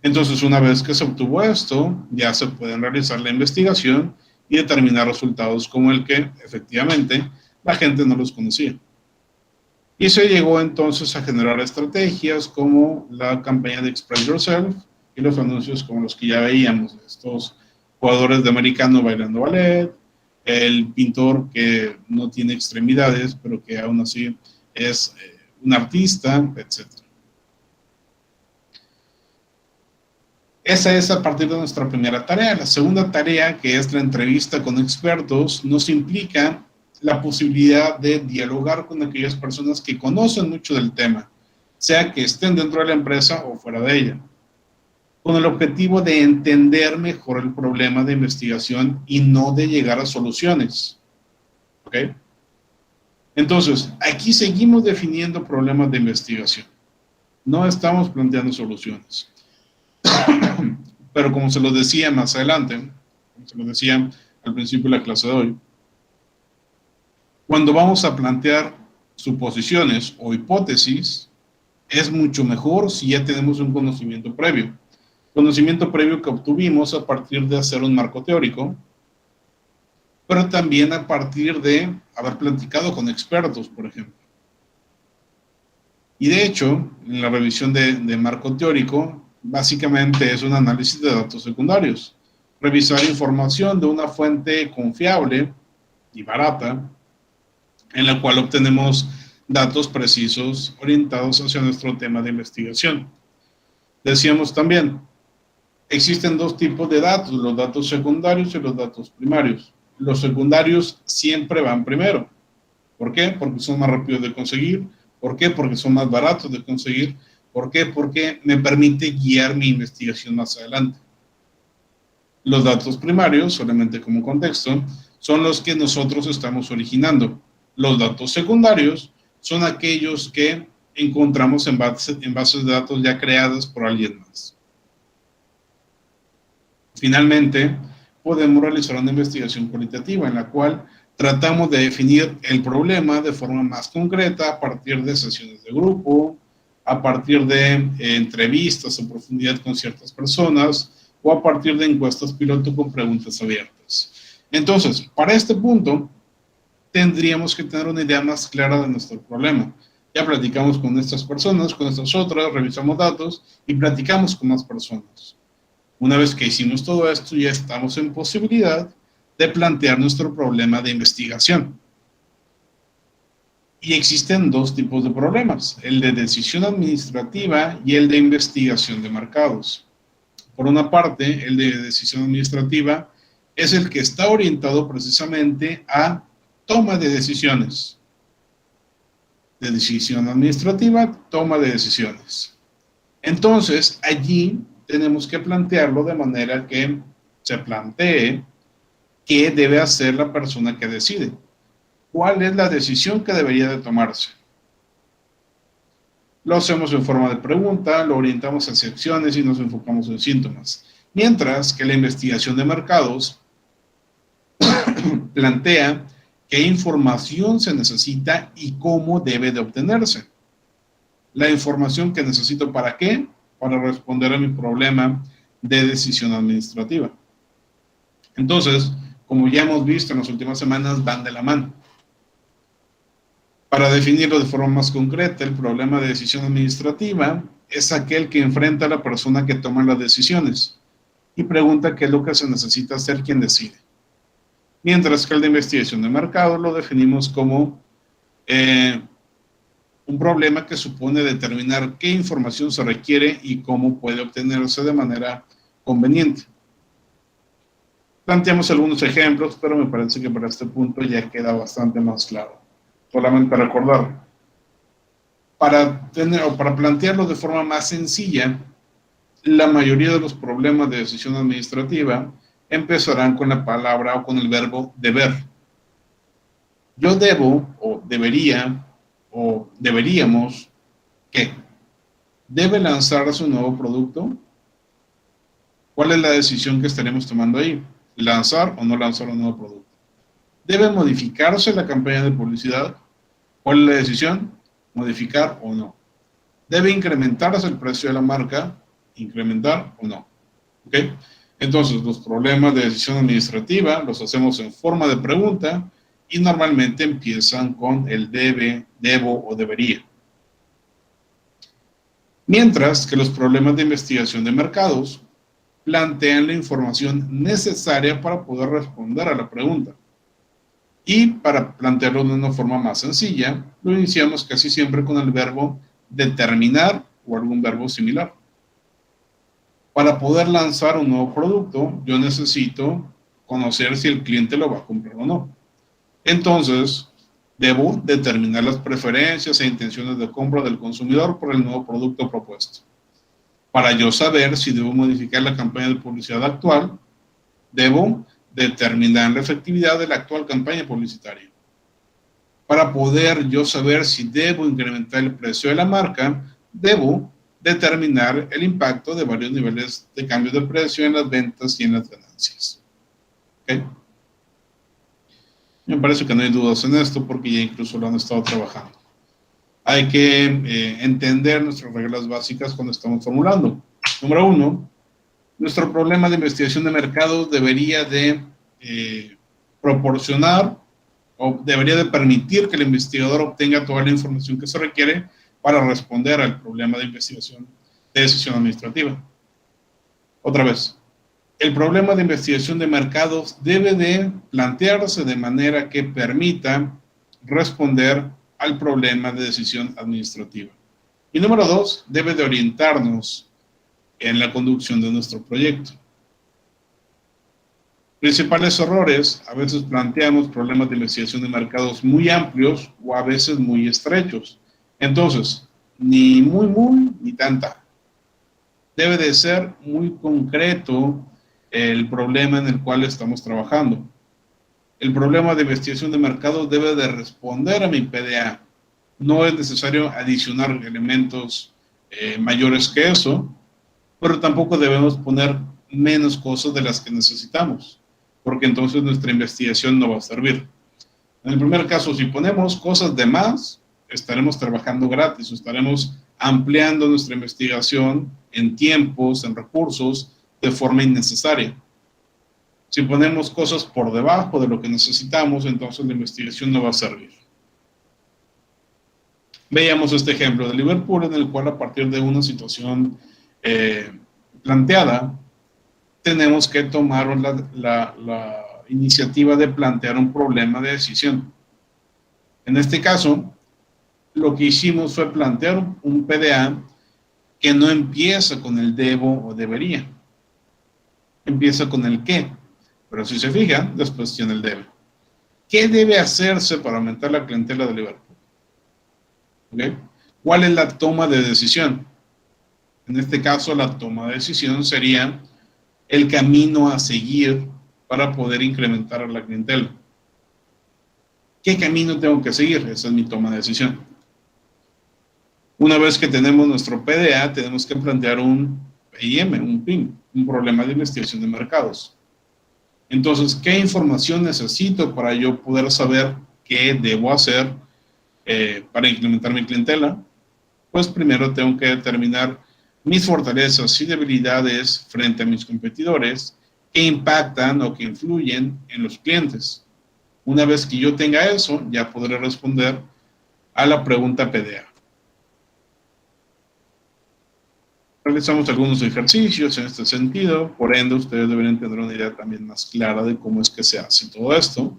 Entonces, una vez que se obtuvo esto, ya se pueden realizar la investigación y determinar resultados como el que, efectivamente, la gente no los conocía. Y se llegó entonces a generar estrategias como la campaña de Express Yourself y los anuncios como los que ya veíamos, estos jugadores de americano bailando ballet, el pintor que no tiene extremidades, pero que aún así es un artista, etc. Esa es a partir de nuestra primera tarea. La segunda tarea, que es la entrevista con expertos, nos implica la posibilidad de dialogar con aquellas personas que conocen mucho del tema, sea que estén dentro de la empresa o fuera de ella, con el objetivo de entender mejor el problema de investigación y no de llegar a soluciones. ¿Ok? Entonces, aquí seguimos definiendo problemas de investigación. No estamos planteando soluciones. Pero como se lo decía más adelante, como se lo decía al principio de la clase de hoy, cuando vamos a plantear suposiciones o hipótesis, es mucho mejor si ya tenemos un conocimiento previo. Conocimiento previo que obtuvimos a partir de hacer un marco teórico, pero también a partir de haber platicado con expertos, por ejemplo. Y de hecho, en la revisión de marco teórico, básicamente es un análisis de datos secundarios. Revisar información de una fuente confiable y barata, en la cual obtenemos datos precisos orientados hacia nuestro tema de investigación. Decíamos también, existen dos tipos de datos, los datos secundarios y los datos primarios. Los secundarios siempre van primero. ¿Por qué? Porque son más rápidos de conseguir. ¿Por qué? Porque son más baratos de conseguir. ¿Por qué? Porque me permite guiar mi investigación más adelante. Los datos primarios, solamente como contexto, son los que nosotros estamos originando. Los datos secundarios son aquellos que encontramos en bases de datos ya creadas por alguien más. Finalmente, podemos realizar una investigación cualitativa en la cual tratamos de definir el problema de forma más concreta a partir de sesiones de grupo, a partir de entrevistas en profundidad con ciertas personas o a partir de encuestas piloto con preguntas abiertas. Entonces, para este punto, tendríamos que tener una idea más clara de nuestro problema. Ya platicamos con estas personas, con estas otras, revisamos datos y platicamos con más personas. Una vez que hicimos todo esto, ya estamos en posibilidad de plantear nuestro problema de investigación. Y existen dos tipos de problemas, el de decisión administrativa y el de investigación de mercados. Por una parte, el de decisión administrativa es el que está orientado precisamente a toma de decisiones. De decisión administrativa, toma de decisiones. Entonces, allí tenemos que plantearlo de manera que se plantee qué debe hacer la persona que decide. ¿Cuál es la decisión que debería de tomarse? Lo hacemos en forma de pregunta, lo orientamos hacia acciones y nos enfocamos en síntomas. Mientras que la investigación de mercados plantea qué información se necesita y cómo debe de obtenerse. La información que necesito ¿para qué? Para responder a mi problema de decisión administrativa. Entonces, como ya hemos visto en las últimas semanas, van de la mano. Para definirlo de forma más concreta, el problema de decisión administrativa es aquel que enfrenta a la persona que toma las decisiones y pregunta qué es lo que se necesita hacer quien decide. Mientras que el de investigación de mercado lo definimos como un problema que supone determinar qué información se requiere y cómo puede obtenerse de manera conveniente. Planteamos algunos ejemplos, pero me parece que para este punto ya queda bastante más claro. Solamente recordar, para plantearlo de forma más sencilla, la mayoría de los problemas de decisión administrativa empezarán con la palabra o con el verbo deber. Yo debo, o debería, o deberíamos, ¿qué? ¿Debe lanzar su nuevo producto? ¿Cuál es la decisión que estaremos tomando ahí? ¿Lanzar o no lanzar un nuevo producto? ¿Debe modificarse la campaña de publicidad? ¿Cuál es la decisión? ¿Modificar o no? ¿Debe incrementarse el precio de la marca? ¿Incrementar o no? ¿Ok? Entonces, los problemas de decisión administrativa los hacemos en forma de pregunta y normalmente empiezan con el debe, debo o debería. Mientras que los problemas de investigación de mercados plantean la información necesaria para poder responder a la pregunta. Y para plantearlo de una forma más sencilla, lo iniciamos casi siempre con el verbo determinar o algún verbo similar. Para poder lanzar un nuevo producto, yo necesito conocer si el cliente lo va a comprar o no. Entonces, debo determinar las preferencias e intenciones de compra del consumidor por el nuevo producto propuesto. Para yo saber si debo modificar la campaña de publicidad actual, debo determinar la efectividad de la actual campaña publicitaria. Para poder yo saber si debo incrementar el precio de la marca, debo determinar el impacto de varios niveles de cambio de precio en las ventas y en las ganancias. ¿Okay? Me parece que no hay dudas en esto porque ya incluso lo han estado trabajando. Hay que entender nuestras reglas básicas cuando estamos formulando. Número 1, nuestro problema de investigación de mercado debería de proporcionar o debería de permitir que el investigador obtenga toda la información que se requiere para responder al problema de investigación de decisión administrativa. Otra vez, el problema de investigación de mercados debe de plantearse de manera que permita responder al problema de decisión administrativa. Y número 2, debe de orientarnos en la conducción de nuestro proyecto. Principales errores: a veces planteamos problemas de investigación de mercados muy amplios o a veces muy estrechos. Entonces, ni muy, ni tanta. Debe de ser muy concreto el problema en el cual estamos trabajando. El problema de investigación de mercados debe de responder a mi PDA. No es necesario adicionar elementos mayores que eso, pero tampoco debemos poner menos cosas de las que necesitamos, porque entonces nuestra investigación no va a servir. En el primer caso, si ponemos cosas de más, estaremos trabajando gratis, estaremos ampliando nuestra investigación en tiempos, en recursos, de forma innecesaria. Si ponemos cosas por debajo de lo que necesitamos, entonces la investigación no va a servir. Veíamos este ejemplo de Liverpool, en el cual a partir de una situación planteada, tenemos que tomar la iniciativa de plantear un problema de decisión. En este caso, lo que hicimos fue plantear un PDA que no empieza con el debo o debería, empieza con el qué, pero si se fijan, después tiene el debe. ¿Qué debe hacerse para aumentar la clientela de Liverpool? ¿Okay? ¿Cuál es la toma de decisión? En este caso, la toma de decisión sería el camino a seguir para poder incrementar a la clientela. ¿Qué camino tengo que seguir? Esa es mi toma de decisión. Una vez que tenemos nuestro PDA, tenemos que plantear un PIM, un PIM, un problema de investigación de mercados. Entonces, ¿qué información necesito para yo poder saber qué debo hacer para incrementar mi clientela? Pues primero tengo que determinar mis fortalezas y debilidades frente a mis competidores que impactan o que influyen en los clientes. Una vez que yo tenga eso, ya podré responder a la pregunta PDA. Realizamos algunos ejercicios en este sentido, por ende ustedes deberían tener una idea también más clara de cómo es que se hace todo esto.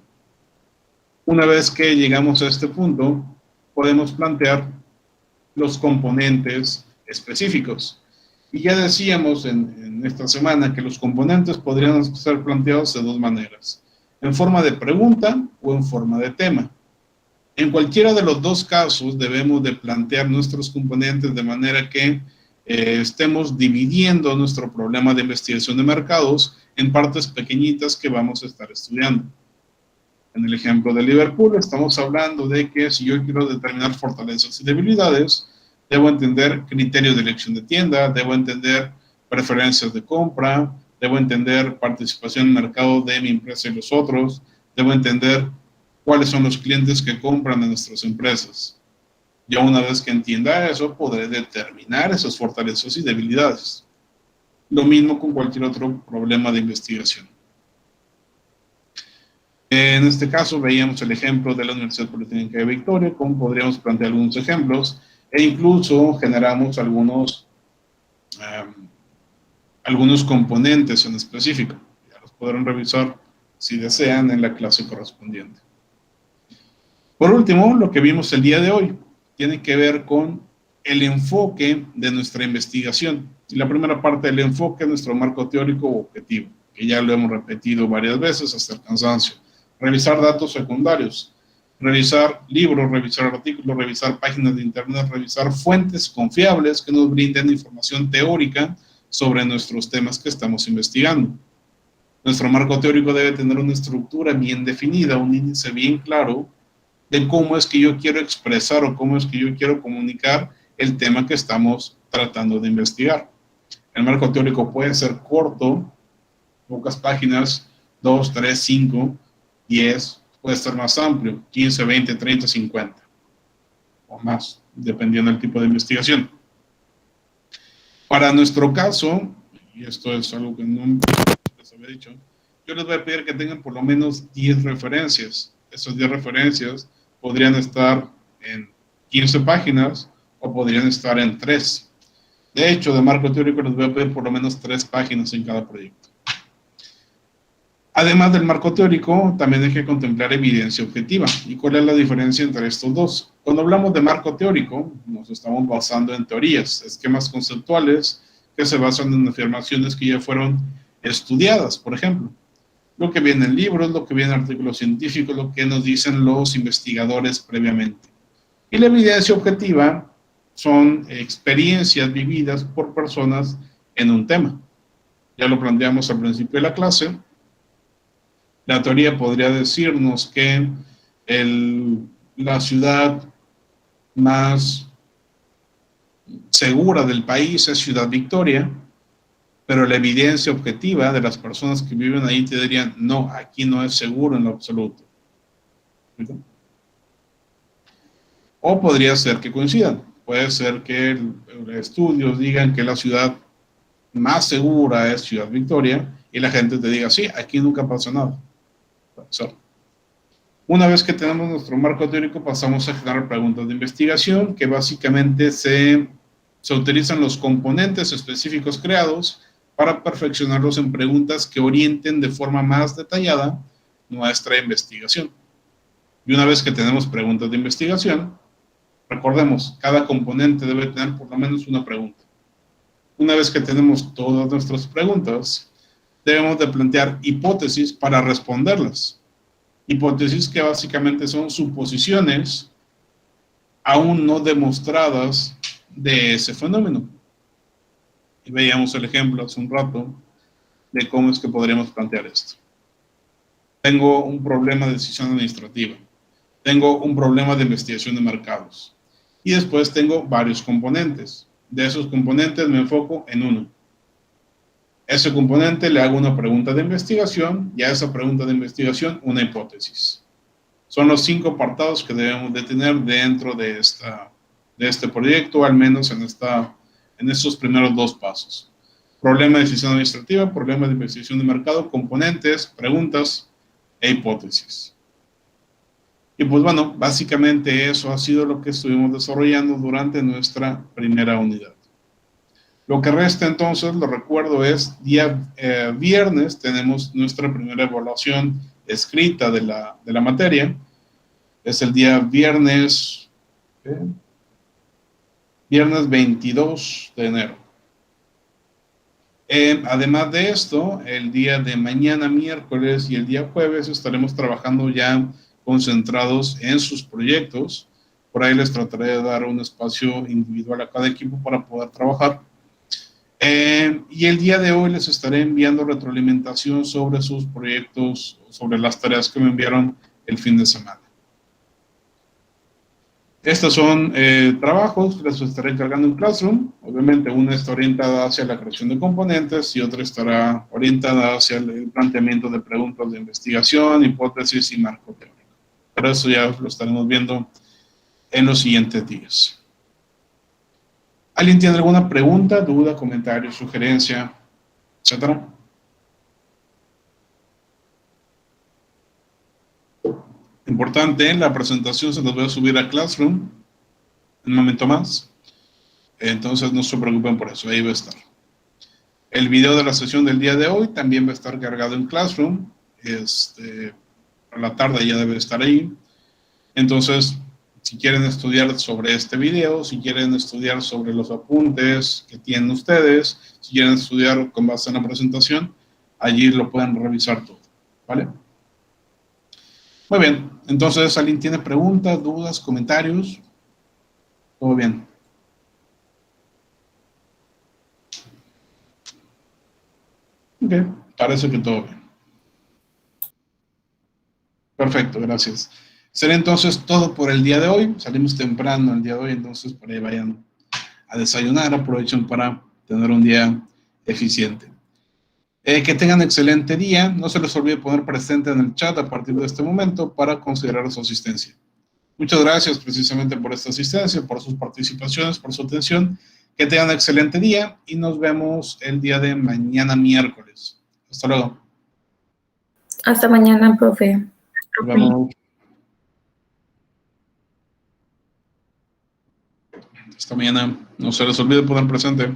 Una vez que llegamos a este punto, podemos plantear los componentes específicos. Y ya decíamos en esta semana que los componentes podrían ser planteados de dos maneras: en forma de pregunta o en forma de tema. En cualquiera de los dos casos debemos de plantear nuestros componentes de manera que estemos dividiendo nuestro problema de investigación de mercados en partes pequeñitas que vamos a estar estudiando. En el ejemplo de Liverpool estamos hablando de que si yo quiero determinar fortalezas y debilidades, debo entender criterios de elección de tienda, debo entender preferencias de compra, debo entender participación en el mercado de mi empresa y los otros, debo entender cuáles son los clientes que compran en nuestras empresas. Ya una vez que entienda eso, podré determinar esas fortalezas y debilidades. Lo mismo con cualquier otro problema de investigación. En este caso veíamos el ejemplo de la Universidad Politécnica de Victoria, como podríamos plantear algunos ejemplos, e incluso generamos algunos componentes en específico. Ya los podrán revisar si desean en la clase correspondiente. Por último, lo que vimos el día de hoy tiene que ver con el enfoque de nuestra investigación. Y la primera parte del enfoque es nuestro marco teórico o objetivo, que ya lo hemos repetido varias veces hasta el cansancio. Revisar datos secundarios, revisar libros, revisar artículos, revisar páginas de internet, revisar fuentes confiables que nos brinden información teórica sobre nuestros temas que estamos investigando. Nuestro marco teórico debe tener una estructura bien definida, un índice bien claro de cómo es que yo quiero expresar o cómo es que yo quiero comunicar el tema que estamos tratando de investigar. El marco teórico puede ser corto, pocas páginas, 2, 3, 5, 10, puede ser más amplio, 15, 20, 30, 50 o más, dependiendo del tipo de investigación. Para nuestro caso, y esto es algo que no les había dicho, yo les voy a pedir que tengan por lo menos 10 referencias. Esas 10 referencias podrían estar en 15 páginas o podrían estar en 3. De hecho, de marco teórico les voy a pedir por lo menos 3 páginas en cada proyecto. Además del marco teórico, también hay que contemplar evidencia objetiva. ¿Y cuál es la diferencia entre estos dos? Cuando hablamos de marco teórico, nos estamos basando en teorías, esquemas conceptuales que se basan en afirmaciones que ya fueron estudiadas, por ejemplo. Lo que viene en libros, lo que viene en artículos científicos, lo que nos dicen los investigadores previamente. Y la evidencia objetiva son experiencias vividas por personas en un tema. Ya lo planteamos al principio de la clase. La teoría podría decirnos que la ciudad más segura del país es Ciudad Victoria, pero la evidencia objetiva de las personas que viven ahí te dirían, no, aquí no es seguro en lo absoluto. O podría ser que coincidan. Puede ser que estudios digan que la ciudad más segura es Ciudad Victoria y la gente te diga, sí, aquí nunca pasa nada. Una vez que tenemos nuestro marco teórico, pasamos a generar preguntas de investigación, que básicamente se utilizan los componentes específicos creados para perfeccionarlos en preguntas que orienten de forma más detallada nuestra investigación. Y una vez que tenemos preguntas de investigación, recordemos, cada componente debe tener por lo menos una pregunta. Una vez que tenemos todas nuestras preguntas, debemos de plantear hipótesis para responderlas. Hipótesis que básicamente son suposiciones aún no demostradas de ese fenómeno. Y veíamos el ejemplo hace un rato de cómo es que podríamos plantear esto. Tengo un problema de decisión administrativa. Tengo un problema de investigación de mercados. Y después tengo varios componentes. De esos componentes me enfoco en uno. Ese componente le hago una pregunta de investigación y a esa pregunta de investigación una hipótesis. Son los 5 apartados que debemos de tener dentro de este proyecto, al menos en estos primeros 2 pasos. Problema de decisión administrativa, problema de investigación de mercado, componentes, preguntas e hipótesis. Y pues bueno, básicamente eso ha sido lo que estuvimos desarrollando durante nuestra primera unidad. Lo que resta entonces, lo recuerdo, es día viernes tenemos nuestra primera evaluación escrita de la materia. Es el día viernes 22 de enero. Además de esto, el día de mañana, miércoles y el día jueves estaremos trabajando ya concentrados en sus proyectos. Por ahí les trataré de dar un espacio individual a cada equipo para poder trabajar. Y el día de hoy les estaré enviando retroalimentación sobre sus proyectos, sobre las tareas que me enviaron el fin de semana. Estos son trabajos que les estaré encargando en Classroom. Obviamente una está orientada hacia la creación de componentes y otra estará orientada hacia el planteamiento de preguntas de investigación, hipótesis y marco teórico. Pero eso ya lo estaremos viendo en los siguientes días. ¿Alguien tiene alguna pregunta, duda, comentario, sugerencia, etcétera? Importante, la presentación se las voy a subir a Classroom en un momento más. Entonces no se preocupen por eso, ahí va a estar. El video de la sesión del día de hoy también va a estar cargado en Classroom. A la tarde ya debe estar ahí. Entonces, si quieren estudiar sobre este video, si quieren estudiar sobre los apuntes que tienen ustedes, si quieren estudiar con base en la presentación, allí lo pueden revisar todo, ¿vale? Muy bien, entonces, ¿alguien tiene preguntas, dudas, comentarios? ¿Todo bien? Ok, parece que todo bien. Perfecto, gracias. Será entonces todo por el día de hoy. Salimos temprano el día de hoy, entonces por ahí vayan a desayunar, aprovechen para tener un día eficiente. Que tengan excelente día. No se les olvide poner presente en el chat a partir de este momento para considerar su asistencia. Muchas gracias precisamente por esta asistencia, por sus participaciones, por su atención. Que tengan un excelente día y nos vemos el día de mañana miércoles. Hasta luego. Hasta mañana, profe. Nos vemos. Hasta mañana. No se les olvide poner presente.